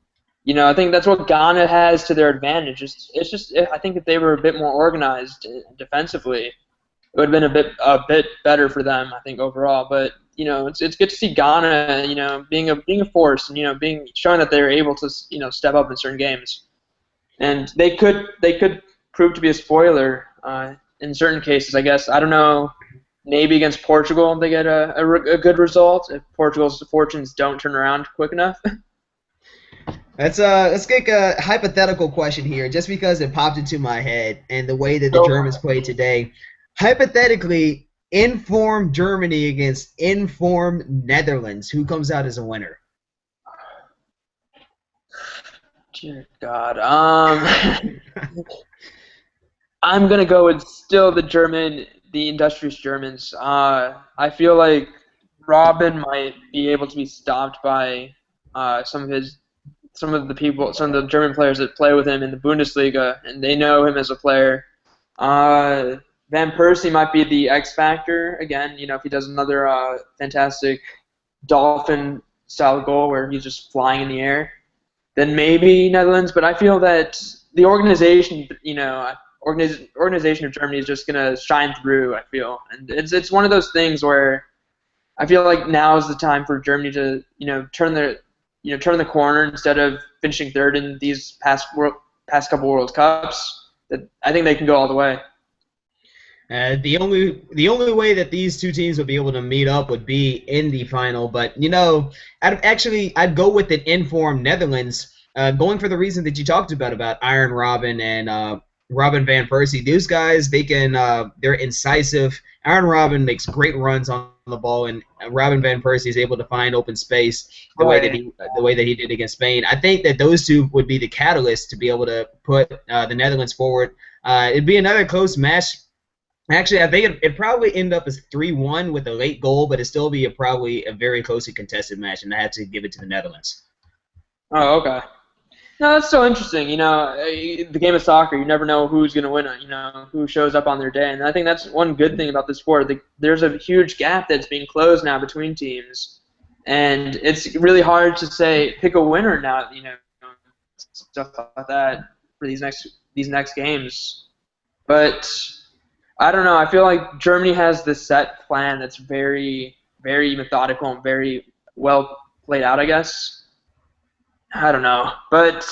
[SPEAKER 2] you know, I think that's what Ghana has to their advantage. I think if they were a bit more organized defensively, it would have been a bit better for them, I think, overall. But you know, it's good to see Ghana, you know, being a force, and you know, showing that they're able to, you know, step up in certain games, and they could prove to be a spoiler in certain cases, I guess. I don't know. Maybe against Portugal they get a good result if Portugal's fortunes don't turn around quick enough.
[SPEAKER 1] Let's get a hypothetical question here, just because it popped into my head and the way that the Germans played today. Hypothetically, in-form Germany against in-form Netherlands, who comes out as a winner?
[SPEAKER 2] Dear God, I'm gonna go with still the industrious Germans. I feel like Robin might be able to be stopped by some of the German players that play with him in the Bundesliga, and they know him as a player. Van Persie might be the X factor again. You know, if he does another fantastic dolphin-style goal where he's just flying in the air, then maybe Netherlands. But I feel that the organization, you know, organization of Germany is just gonna shine through. I feel, and it's one of those things where I feel like now is the time for Germany to, you know, turn the corner instead of finishing third in these past couple World Cups. That I think they can go all the way.
[SPEAKER 1] The only way that these two teams would be able to meet up would be in the final. But you know, I'd go with an informed Netherlands, going for the reason that you talked about Iron Robin and Robin van Persie. These guys, they're incisive. Iron Robin makes great runs on the ball, and Robin van Persie is able to find open space the way that he did against Spain. I think that those two would be the catalyst to be able to put the Netherlands forward. It'd be another close match. Actually, I think it'd probably end up as 3-1 with a late goal, but it'd still be probably a very closely contested match, and I had to give it to the Netherlands.
[SPEAKER 2] Oh, okay. No, that's so interesting. You know, the game of soccer, you never know who's going to win it, you know, who shows up on their day. And I think that's one good thing about the sport. There's a huge gap that's being closed now between teams. And it's really hard to pick a winner now, you know, stuff like that for these next games. But I don't know. I feel like Germany has this set plan that's very, very methodical and very well played out, I guess. I don't know, but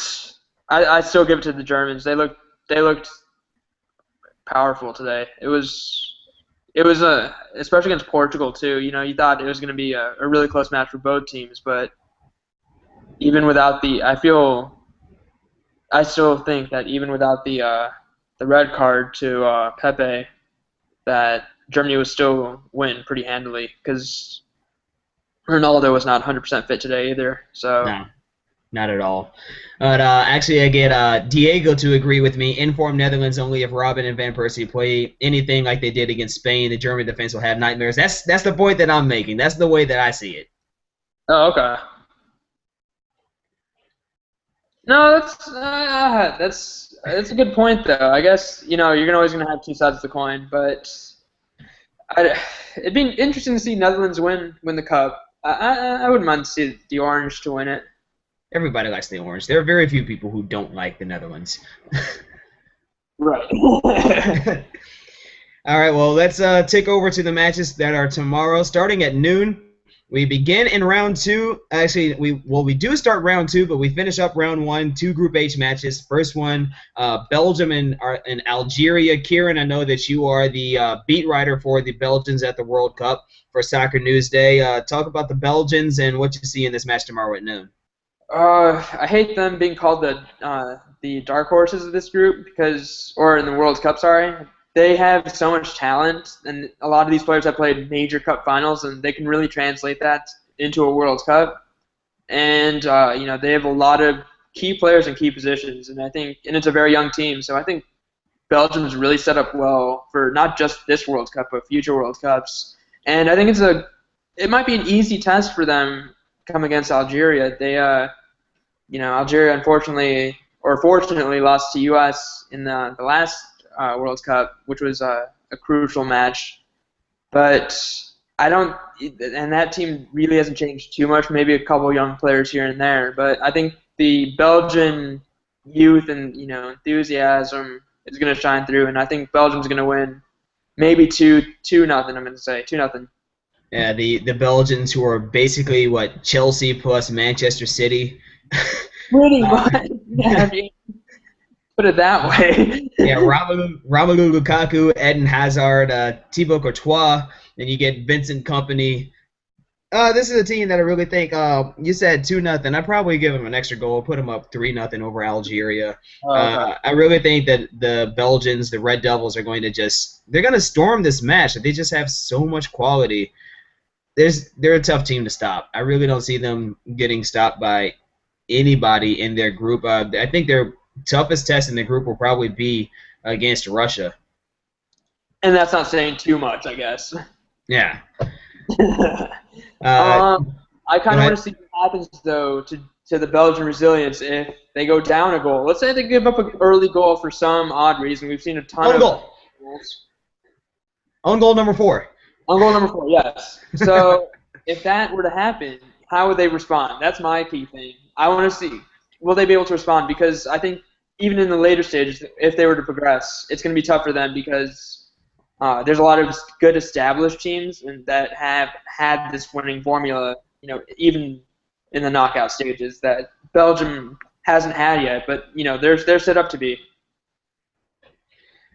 [SPEAKER 2] I still give it to the Germans. They looked powerful today. It was especially against Portugal too. You know, you thought it was going to be a really close match for both teams, but even without I still think that even without the red card to Pepe, that Germany would still win pretty handily because Ronaldo was not 100% fit today either. So.
[SPEAKER 1] No. Not at all. But actually, I get Diego to agree with me. Informed Netherlands only if Robin and Van Persie play anything like they did against Spain. The German defense will have nightmares. That's the point that I'm making. That's the way that I see it.
[SPEAKER 2] Oh, okay. No, that's a good point though. I guess, you know, you're always gonna have two sides of the coin, but it'd be interesting to see Netherlands win the cup. I wouldn't mind to see the Orange to win it.
[SPEAKER 1] Everybody likes the Orange. There are very few people who don't like the Netherlands.
[SPEAKER 2] Right.
[SPEAKER 1] All right, well, let's take over to the matches that are tomorrow. Starting at noon, We begin in round two. Actually, we do start round two, but we finish up round one. Two Group H matches. First one, Belgium and Algeria. Kiran, I know that you are the beat writer for the Belgians at the World Cup for Soccer News Day. Talk about the Belgians and what you see in this match tomorrow at noon.
[SPEAKER 2] I hate them being called the dark horses of this group or in the World Cup, sorry. They have so much talent, and a lot of these players have played major cup finals, and they can really translate that into a World Cup. And they have a lot of key players in key positions, and it's a very young team, so I think Belgium is really set up well for not just this World Cup, but future World Cups. And I think it might be an easy test for them come against Algeria. Algeria unfortunately or fortunately lost to U.S. in the last World Cup, which was a crucial match. But and that team really hasn't changed too much. Maybe a couple young players here and there, but I think the Belgian youth and enthusiasm is going to shine through, and I think Belgium's going to win. Maybe 2-0. I'm going to say 2-0.
[SPEAKER 1] Yeah, the Belgians, who are basically what Chelsea plus Manchester City.
[SPEAKER 2] Pretty much. Yeah, put it that way.
[SPEAKER 1] Yeah, Romelu Lukaku, Eden Hazard, Thibaut Courtois, then you get Vincent Kompany. This is a team that I really think. You said 2-0. I'd probably give them an extra goal, put them up 3-0 over Algeria.
[SPEAKER 2] Okay.
[SPEAKER 1] I really think that the Belgians, the Red Devils, are going to they're going to storm this match. They just have so much quality. They're a tough team to stop. I really don't see them getting stopped by anybody in their group. I think their toughest test in the group will probably be against Russia.
[SPEAKER 2] And that's not saying too much, I guess.
[SPEAKER 1] Yeah.
[SPEAKER 2] I kind of want to see what happens, though, to the Belgian resilience if they go down a goal. Let's say they give up an early goal for some odd reason. We've seen a ton of goals.
[SPEAKER 1] Own goal number 4.
[SPEAKER 2] On goal number 4, yes. So if that were to happen, how would they respond? That's my key thing. I want to see, will they be able to respond? Because I think even in the later stages, if they were to progress, it's going to be tough for them because there's a lot of good established teams that have had this winning formula, even in the knockout stages that Belgium hasn't had yet. But, they're set up to be.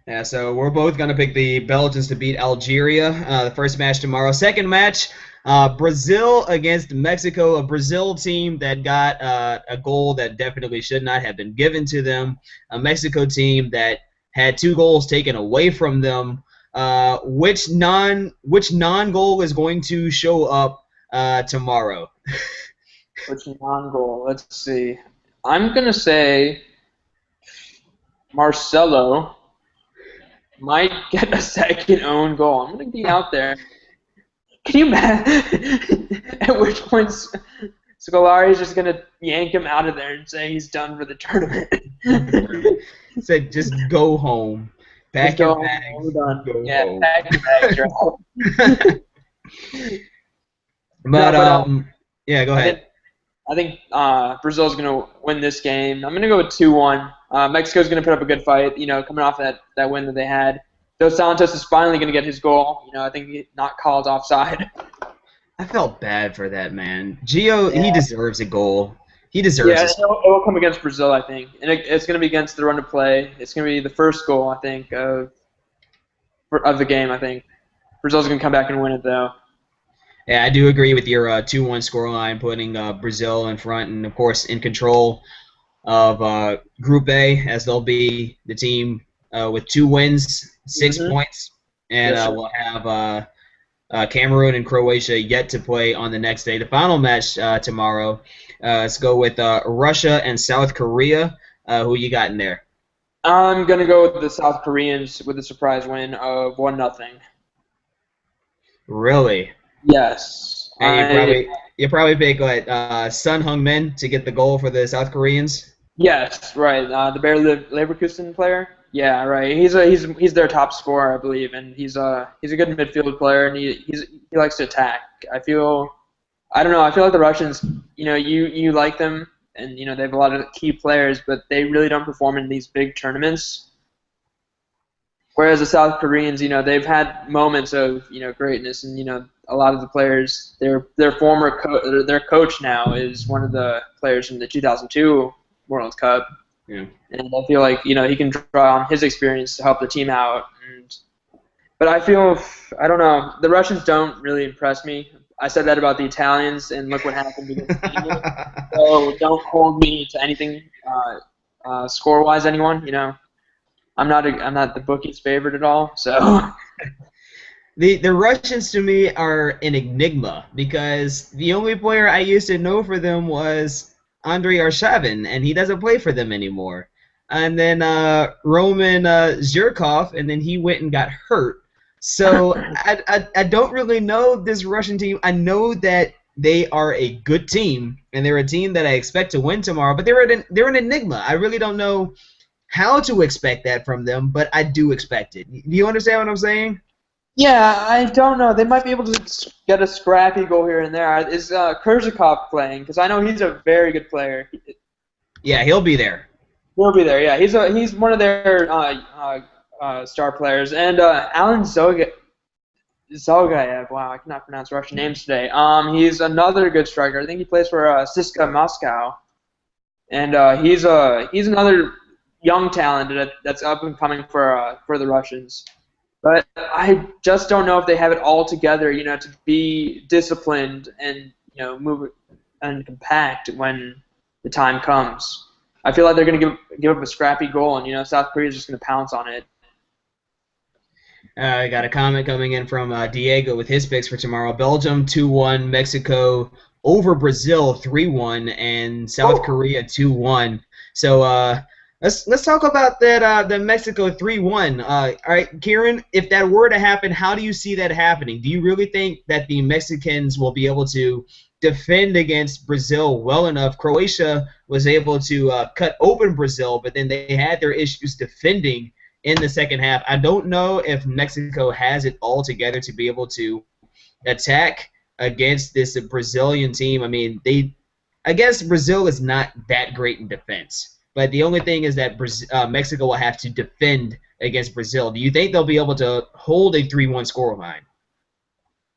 [SPEAKER 1] Yeah, so we're both going to pick the Belgians to beat Algeria. The first match tomorrow. Second match, Brazil against Mexico, a Brazil team that got a goal that definitely should not have been given to them. A Mexico team that had 2 goals taken away from them. Which non-goal is going to show up tomorrow?
[SPEAKER 2] Which non-goal? Let's see. I'm going to say Marcelo might get a second own goal. I'm going to be out there. Can you imagine at which point Scolari is just going to yank him out of there and say he's done for the tournament?
[SPEAKER 1] Say, just go home. Pack your bags. Go home.
[SPEAKER 2] Pack your bags.
[SPEAKER 1] Yeah, go ahead.
[SPEAKER 2] I think Brazil's going to win this game. I'm going to go with 2-1. Mexico's going to put up a good fight, coming off that win that they had. Dos Santos is finally going to get his goal. I think he not called offside.
[SPEAKER 1] I felt bad for that man. Gio, he deserves a goal. He deserves it.
[SPEAKER 2] Yeah, it will come against Brazil, I think. And it's going to be against the run of play. It's going to be the first goal, I think, of the game, I think. Brazil's going to come back and win it, though.
[SPEAKER 1] Yeah, I do agree with your 2-1 scoreline, putting Brazil in front and, of course, in control of Group A, as they'll be the team with 2 wins, 6 points. And we'll have Cameroon and Croatia yet to play on the next day. The final match tomorrow, let's go with Russia and South Korea. Who you got in there?
[SPEAKER 2] I'm going to go with the South Koreans with a surprise win of 1-0.
[SPEAKER 1] Really?
[SPEAKER 2] Yes.
[SPEAKER 1] And you probably pick Son Heung-min to get the goal for the South Koreans?
[SPEAKER 2] Yes, right. The Bayer Leverkusen player. Yeah, right. He's their top scorer, I believe, and he's a good midfield player, and he likes to attack. I don't know. I feel like the Russians, you like them, and they have a lot of key players, but they really don't perform in these big tournaments. Whereas the South Koreans, they've had moments of greatness, and a lot of the players, their coach now is one of the players from the 2002 World Cup.
[SPEAKER 1] Yeah.
[SPEAKER 2] And I feel like he can draw on his experience to help the team out. But I don't know. The Russians don't really impress me. I said that about the Italians, and look what happened against England. So don't hold me to anything score-wise, anyone. I'm not the bookie's favorite at all. So
[SPEAKER 1] The Russians to me are an enigma because the only player I used to know for them was Andrei Arshavin, and he doesn't play for them anymore. And then Roman Zhirkov, and then he went and got hurt. So I don't really know this Russian team. I know that they are a good team, and they're a team that I expect to win tomorrow. But they're an enigma. I really don't know how to expect that from them, but I do expect it. Do you understand what I'm saying?
[SPEAKER 2] Yeah, I don't know. They might be able to get a scrappy goal here and there. Is Kurzakov playing? Because I know he's a very good player.
[SPEAKER 1] Yeah, he'll be there.
[SPEAKER 2] He'll be there. Yeah, he's one of their star players. And Alan Zogayev. Wow, I cannot pronounce Russian names today. He's another good striker. I think he plays for CSKA Moscow. And he's another young talent that's up and coming for the Russians. But I just don't know if they have it all together, to be disciplined and move and compact when the time comes. I feel like they're going to give up a scrappy goal, and South Korea's just going to pounce on it.
[SPEAKER 1] I got a comment coming in from Diego with his picks for tomorrow. Belgium 2-1, Mexico over Brazil 3-1, and South Korea 2-1. So let's talk about that the Mexico 3-1. All right, Kiran, if that were to happen, how do you see that happening? Do you really think that the Mexicans will be able to defend against Brazil well enough? Croatia was able to cut open Brazil, but then they had their issues defending in the second half. I don't know if Mexico has it all together to be able to attack against this Brazilian team. I mean, I guess Brazil is not that great in defense. But the only thing is that Mexico will have to defend against Brazil. Do you think they'll be able to hold a 3-1 scoreline?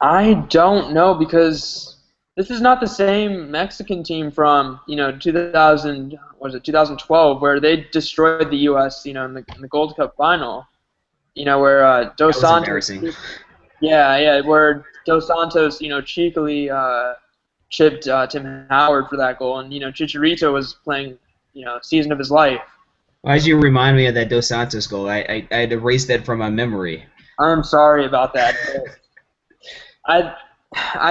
[SPEAKER 2] I don't know, because this is not the same Mexican team from 2012, where they destroyed the U.S. in the Gold Cup final. Where Dos Santos. Where Dos Santos cheekily chipped Tim Howard for that goal, and Chicharito was playing season of his life.
[SPEAKER 1] Why did you remind me of that Dos Santos goal? I had erased that from my memory.
[SPEAKER 2] I'm sorry about that. I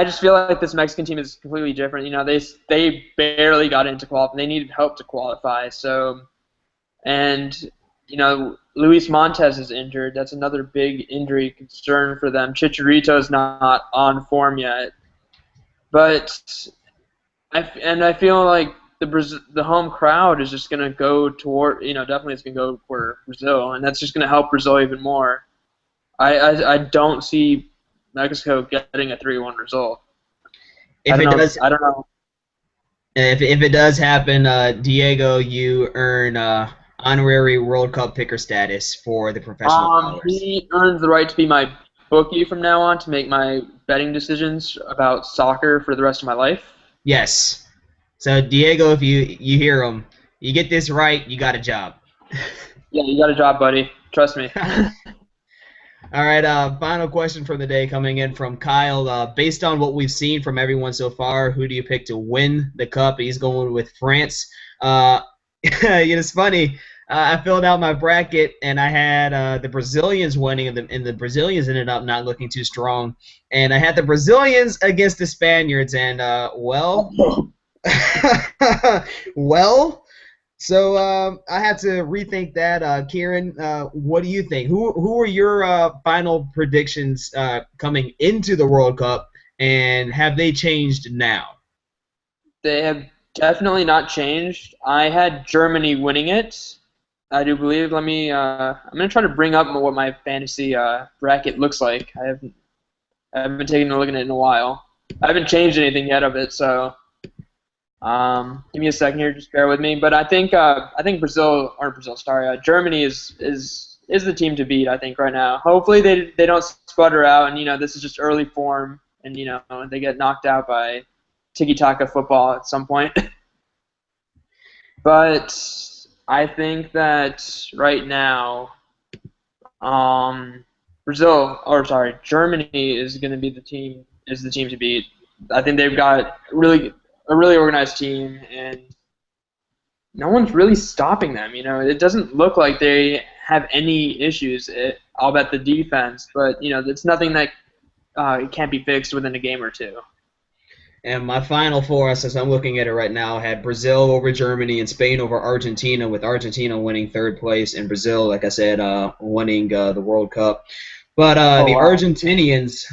[SPEAKER 2] just feel like this Mexican team is completely different. They barely got into qualify. They needed help to qualify. So, and Luis Montes is injured. That's another big injury concern for them. Chicharito's not on form yet. But I feel like the home crowd is just going to go toward, definitely it's going to go for Brazil, and that's just going to help Brazil even more. I don't see Mexico getting a 3-1 result. I don't know.
[SPEAKER 1] If it does happen, Diego, you earn honorary World Cup picker status for the professional followers.
[SPEAKER 2] He earns the right to be my bookie from now on, to make my betting decisions about soccer for the rest of my life.
[SPEAKER 1] Yes. So, Diego, if you hear him, you get this right, you got a job.
[SPEAKER 2] Yeah, you got a job, buddy. Trust me.
[SPEAKER 1] All right, final question for the day coming in from Kyle. Based on what we've seen from everyone so far, who do you pick to win the Cup? He's going with France. It's funny. I filled out my bracket, and I had the Brazilians winning, and the Brazilians ended up not looking too strong. And I had the Brazilians against the Spaniards, and, so I had to rethink that. Kiran, what do you think? Who are your final predictions coming into the World Cup, and have they changed now?
[SPEAKER 2] They have definitely not changed. I had Germany winning it, I do believe. I'm going to try to bring up what my fantasy bracket looks like. I haven't taken a look at it in a while. I haven't changed anything yet of it, so give me a second here, just bear with me. But I think Germany is the team to beat, I think, right now. Hopefully they don't sputter out, and this is just early form and they get knocked out by tiki-taka football at some point. But I think that right now, Germany is going to be the team to beat. I think they've got a really organized team, and no one's really stopping them. It doesn't look like they have any issues. I'll bet the defense, but it's nothing that it can't be fixed within a game or two.
[SPEAKER 1] And my final four, as I'm looking at it right now, had Brazil over Germany and Spain over Argentina, with Argentina winning third place and Brazil, like I said, winning the World Cup. But Argentinians,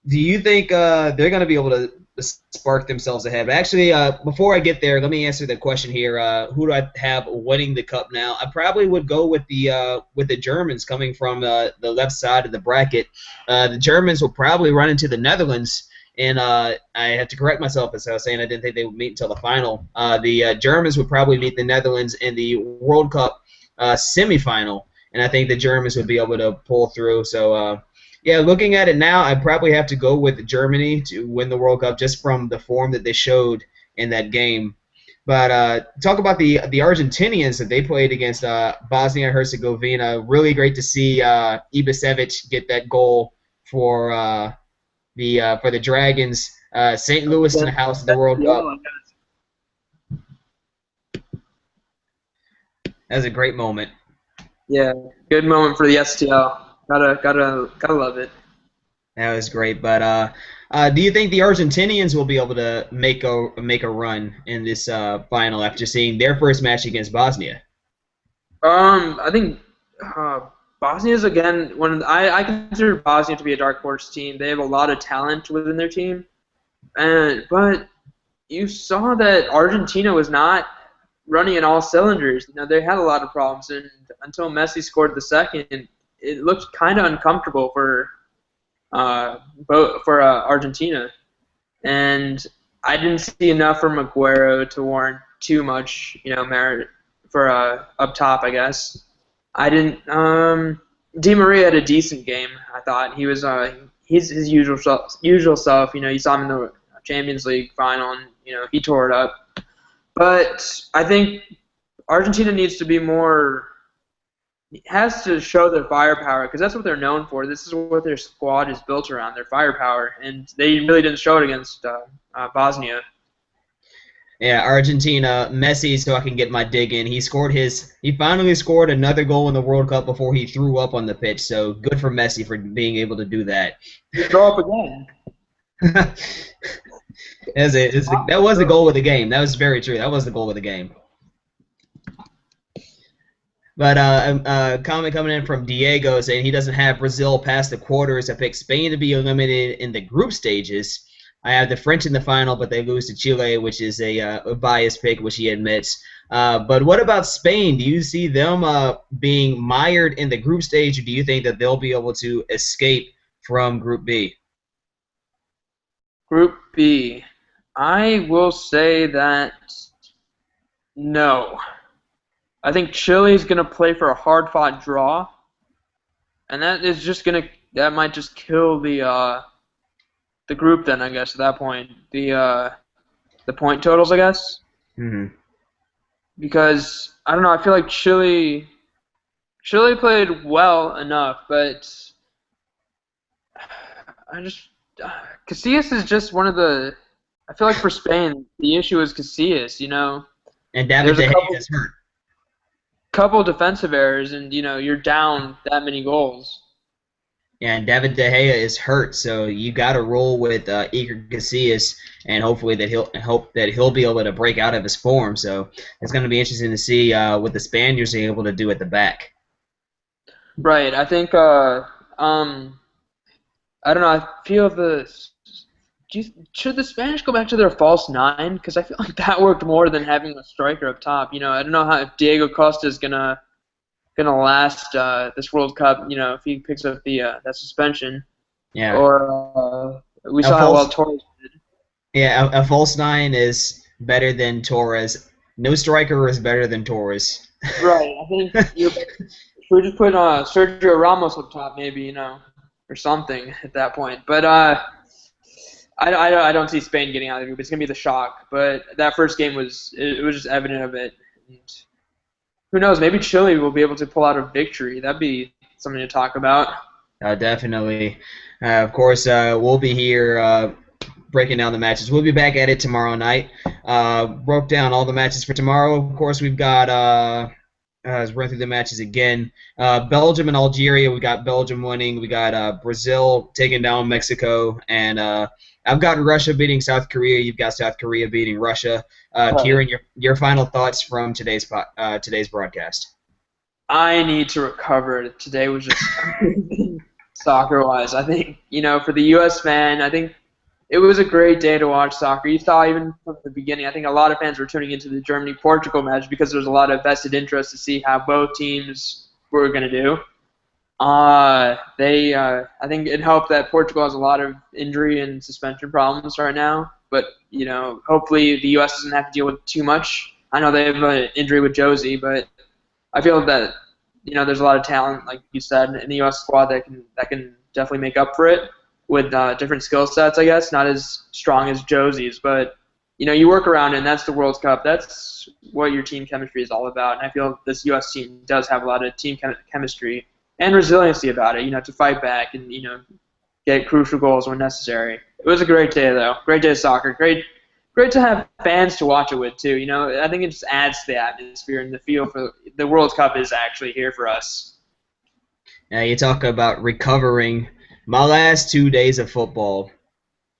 [SPEAKER 1] do you think they're going to be able to spark themselves ahead? But actually, before I get there, let me answer the question here. Who do I have winning the cup now? I probably would go with the Germans, coming from the left side of the bracket. The Germans will probably run into the Netherlands. And I have to correct myself, as I was saying, I didn't think they would meet until the final. The Germans would probably meet the Netherlands in the World Cup semifinal, and I think the Germans would be able to pull through. So, yeah, looking at it now, I'd probably have to go with Germany to win the World Cup just from the form that they showed in that game. But talk about the Argentinians that they played against Bosnia and Herzegovina. Really great to see Ibisevic get that goal for the Dragons. St. Louis in the house of the World Cup. That was a great moment.
[SPEAKER 2] Yeah, good moment for the STL. Gotta love it.
[SPEAKER 1] That was great. But do you think the Argentinians will be able to make a run in this final after seeing their first match against Bosnia?
[SPEAKER 2] I think Bosnia's, again, I consider Bosnia to be a dark horse team. They have a lot of talent within their team, but you saw that Argentina was not running in all cylinders. They had a lot of problems, and until Messi scored the second, it looked kind of uncomfortable for Argentina, and I didn't see enough from Aguero to warrant too much merit for up top, I guess. I didn't. Di Maria had a decent game. I thought he was his usual self. You saw him in the Champions League final, and he tore it up. But I think Argentina needs to be more. Has to show their firepower, because that's what they're known for. This is what their squad is built around, their firepower, and they really didn't show it against Bosnia.
[SPEAKER 1] Yeah, Argentina, Messi, so I can get my dig in. He finally scored another goal in the World Cup before he threw up on the pitch. So good for Messi for being able to do that.
[SPEAKER 2] Throw up again.
[SPEAKER 1] That was the goal of the game. That was very true. That was the goal of the game. But a comment coming in from Diego saying he doesn't have Brazil past the quarters. I picked Spain to be eliminated in the group stages. I have the French in the final, but they lose to Chile, which is a biased pick, which he admits. But what about Spain? Do you see them being mired in the group stage, or do you think that they'll be able to escape from Group B?
[SPEAKER 2] Group B. I will say that no. I think Chile is going to play for a hard-fought draw, and that might just kill the group then, I guess, at that point. The point totals, I guess.
[SPEAKER 1] Mm-hmm.
[SPEAKER 2] Because, I don't know, I feel like Chile played well enough, but Casillas is just one of the, I feel like for Spain, the issue is Casillas,
[SPEAKER 1] And David De Gea is hurt.
[SPEAKER 2] Couple defensive errors, and, you're down that many goals.
[SPEAKER 1] Yeah, and David De Gea is hurt, so you got to roll with Iker Casillas, and hopefully that he'll be able to break out of his form. So it's going to be interesting to see what the Spaniards are able to do at the back.
[SPEAKER 2] Right. I think I don't know. I feel should the Spanish go back to their false nine? Because I feel like that worked more than having a striker up top. I don't know if Diego Costa is gonna last this World Cup. If he picks up that suspension.
[SPEAKER 1] Yeah.
[SPEAKER 2] Or we saw how well Torres did.
[SPEAKER 1] Yeah, a false nine is better than Torres. No striker is better than Torres.
[SPEAKER 2] Right. I think we just put Sergio Ramos up top, maybe. or something at that point. But I don't see Spain getting out of the group. It's gonna be the shock. But that first game was just evident of it. And who knows? Maybe Chile will be able to pull out a victory. That'd be something to talk about.
[SPEAKER 1] Definitely. Of course, we'll be here breaking down the matches. We'll be back at it tomorrow night. Broke down all the matches for tomorrow. Of course, we've got let's run through the matches again. Belgium and Algeria. We got Belgium winning. We got Brazil taking down Mexico, and I've got Russia beating South Korea. You've got South Korea beating Russia. Kiran, your final thoughts from today's broadcast.
[SPEAKER 2] I need to recover. Today was just soccer-wise. I think, for the U.S. fan, I think it was a great day to watch soccer. You saw even from the beginning, I think a lot of fans were tuning into the Germany-Portugal match because there was a lot of vested interest to see how both teams were going to do. I think it helped that Portugal has a lot of injury and suspension problems right now. But, hopefully the U.S. doesn't have to deal with too much. I know they have an injury with Josie, but I feel that there's a lot of talent, like you said, in the U.S. squad that can definitely make up for it with different skill sets. I guess not as strong as Josie's, but you work around it, and that's the World Cup. That's what your team chemistry is all about. And I feel this U.S. team does have a lot of team chemistry and resiliency about it. To fight back and get crucial goals when necessary. It was a great day, though. Great day of soccer. Great to have fans to watch it with, too. I think it just adds to the atmosphere and the feel for the World Cup is actually here for us.
[SPEAKER 1] Now, you talk about recovering. My last 2 days of football,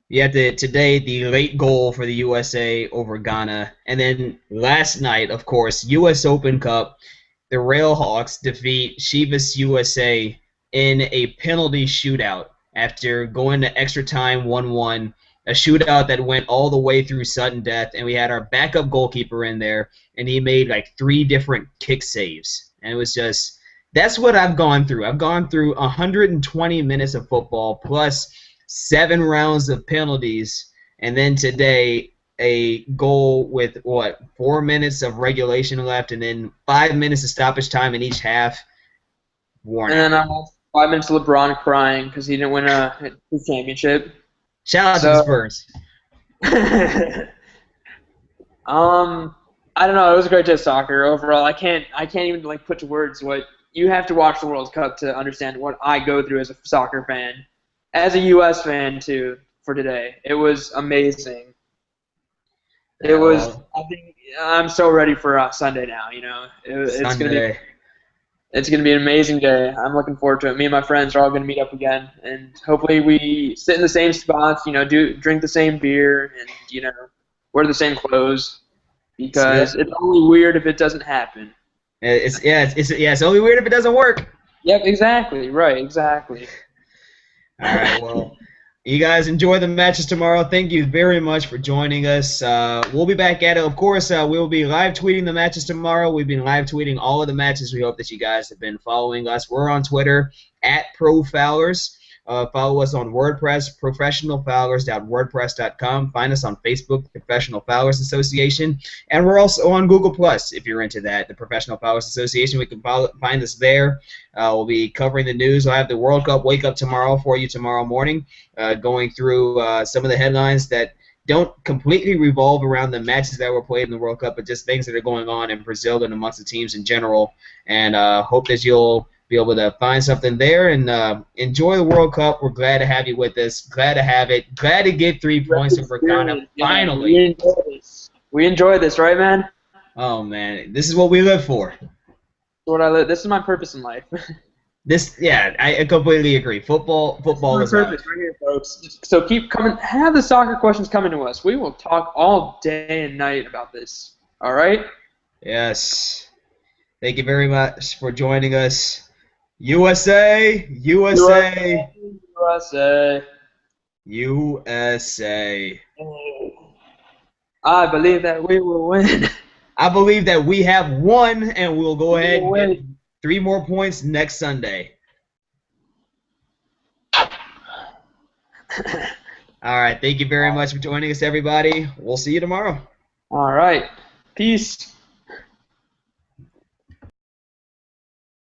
[SPEAKER 1] you had today the late goal for the USA over Ghana, and then last night, of course, U.S. Open Cup, the Railhawks defeat Chivas USA in a penalty shootout after going to extra time 1-1. A shootout that went all the way through sudden death, and we had our backup goalkeeper in there, and he made like 3 different kick saves. And it was just, that's what I've gone through. I've gone through 120 minutes of football plus 7 rounds of penalties, and then today a goal with, 4 minutes of regulation left, and then 5 minutes of stoppage time in each half.
[SPEAKER 2] And then 5 minutes of LeBron crying because he didn't win a championship.
[SPEAKER 1] Shout out to the Spurs.
[SPEAKER 2] I don't know. It was a great day of soccer overall. I can't even put to words what you have to watch the World Cup to understand what I go through as a soccer fan, as a U.S. fan too. For today, it was amazing. It was. I think I'm so ready for Sunday now. It's gonna be an amazing day. I'm looking forward to it. Me and my friends are all gonna meet up again, and hopefully we sit in the same spots. Drink the same beer, and wear the same clothes, because it's only weird if it doesn't happen.
[SPEAKER 1] It's only weird if it doesn't work.
[SPEAKER 2] Yep, exactly. Right, exactly.
[SPEAKER 1] All right, well, you guys enjoy the matches tomorrow. Thank you very much for joining us. We'll be back at it. Of course, we'll be live tweeting the matches tomorrow. We've been live tweeting all of the matches. We hope that you guys have been following us. We're on Twitter @ProFowlers. Follow us on WordPress, professionalfowlers.wordpress.com. Find us on Facebook, Professional Fowlers Association. And we're also on Google+, if you're into that, the Professional Fowlers Association. We can find us there. We'll be covering the news. We'll have the World Cup wake-up tomorrow for you tomorrow morning, going through some of the headlines that don't completely revolve around the matches that were played in the World Cup, but just things that are going on in Brazil and amongst the teams in general. And hope that you'll be able to find something there and enjoy the World Cup. We're glad to have you with us. Glad to have it. Glad to get 3 points over Ghana finally.
[SPEAKER 2] We enjoy this, right, man?
[SPEAKER 1] Oh man, this is what we live for.
[SPEAKER 2] This is my purpose in life.
[SPEAKER 1] I completely agree. Football is
[SPEAKER 2] purpose right here, folks. So keep coming. Have the soccer questions coming to us. We will talk all day and night about this. All right?
[SPEAKER 1] Yes. Thank you very much for joining us. USA, USA,
[SPEAKER 2] USA,
[SPEAKER 1] USA.
[SPEAKER 2] I believe that we will win.
[SPEAKER 1] I believe that we have won, and we'll go ahead and get 3 more points next Sunday. All right. Thank you very much for joining us, everybody. We'll see you tomorrow.
[SPEAKER 2] All right. Peace.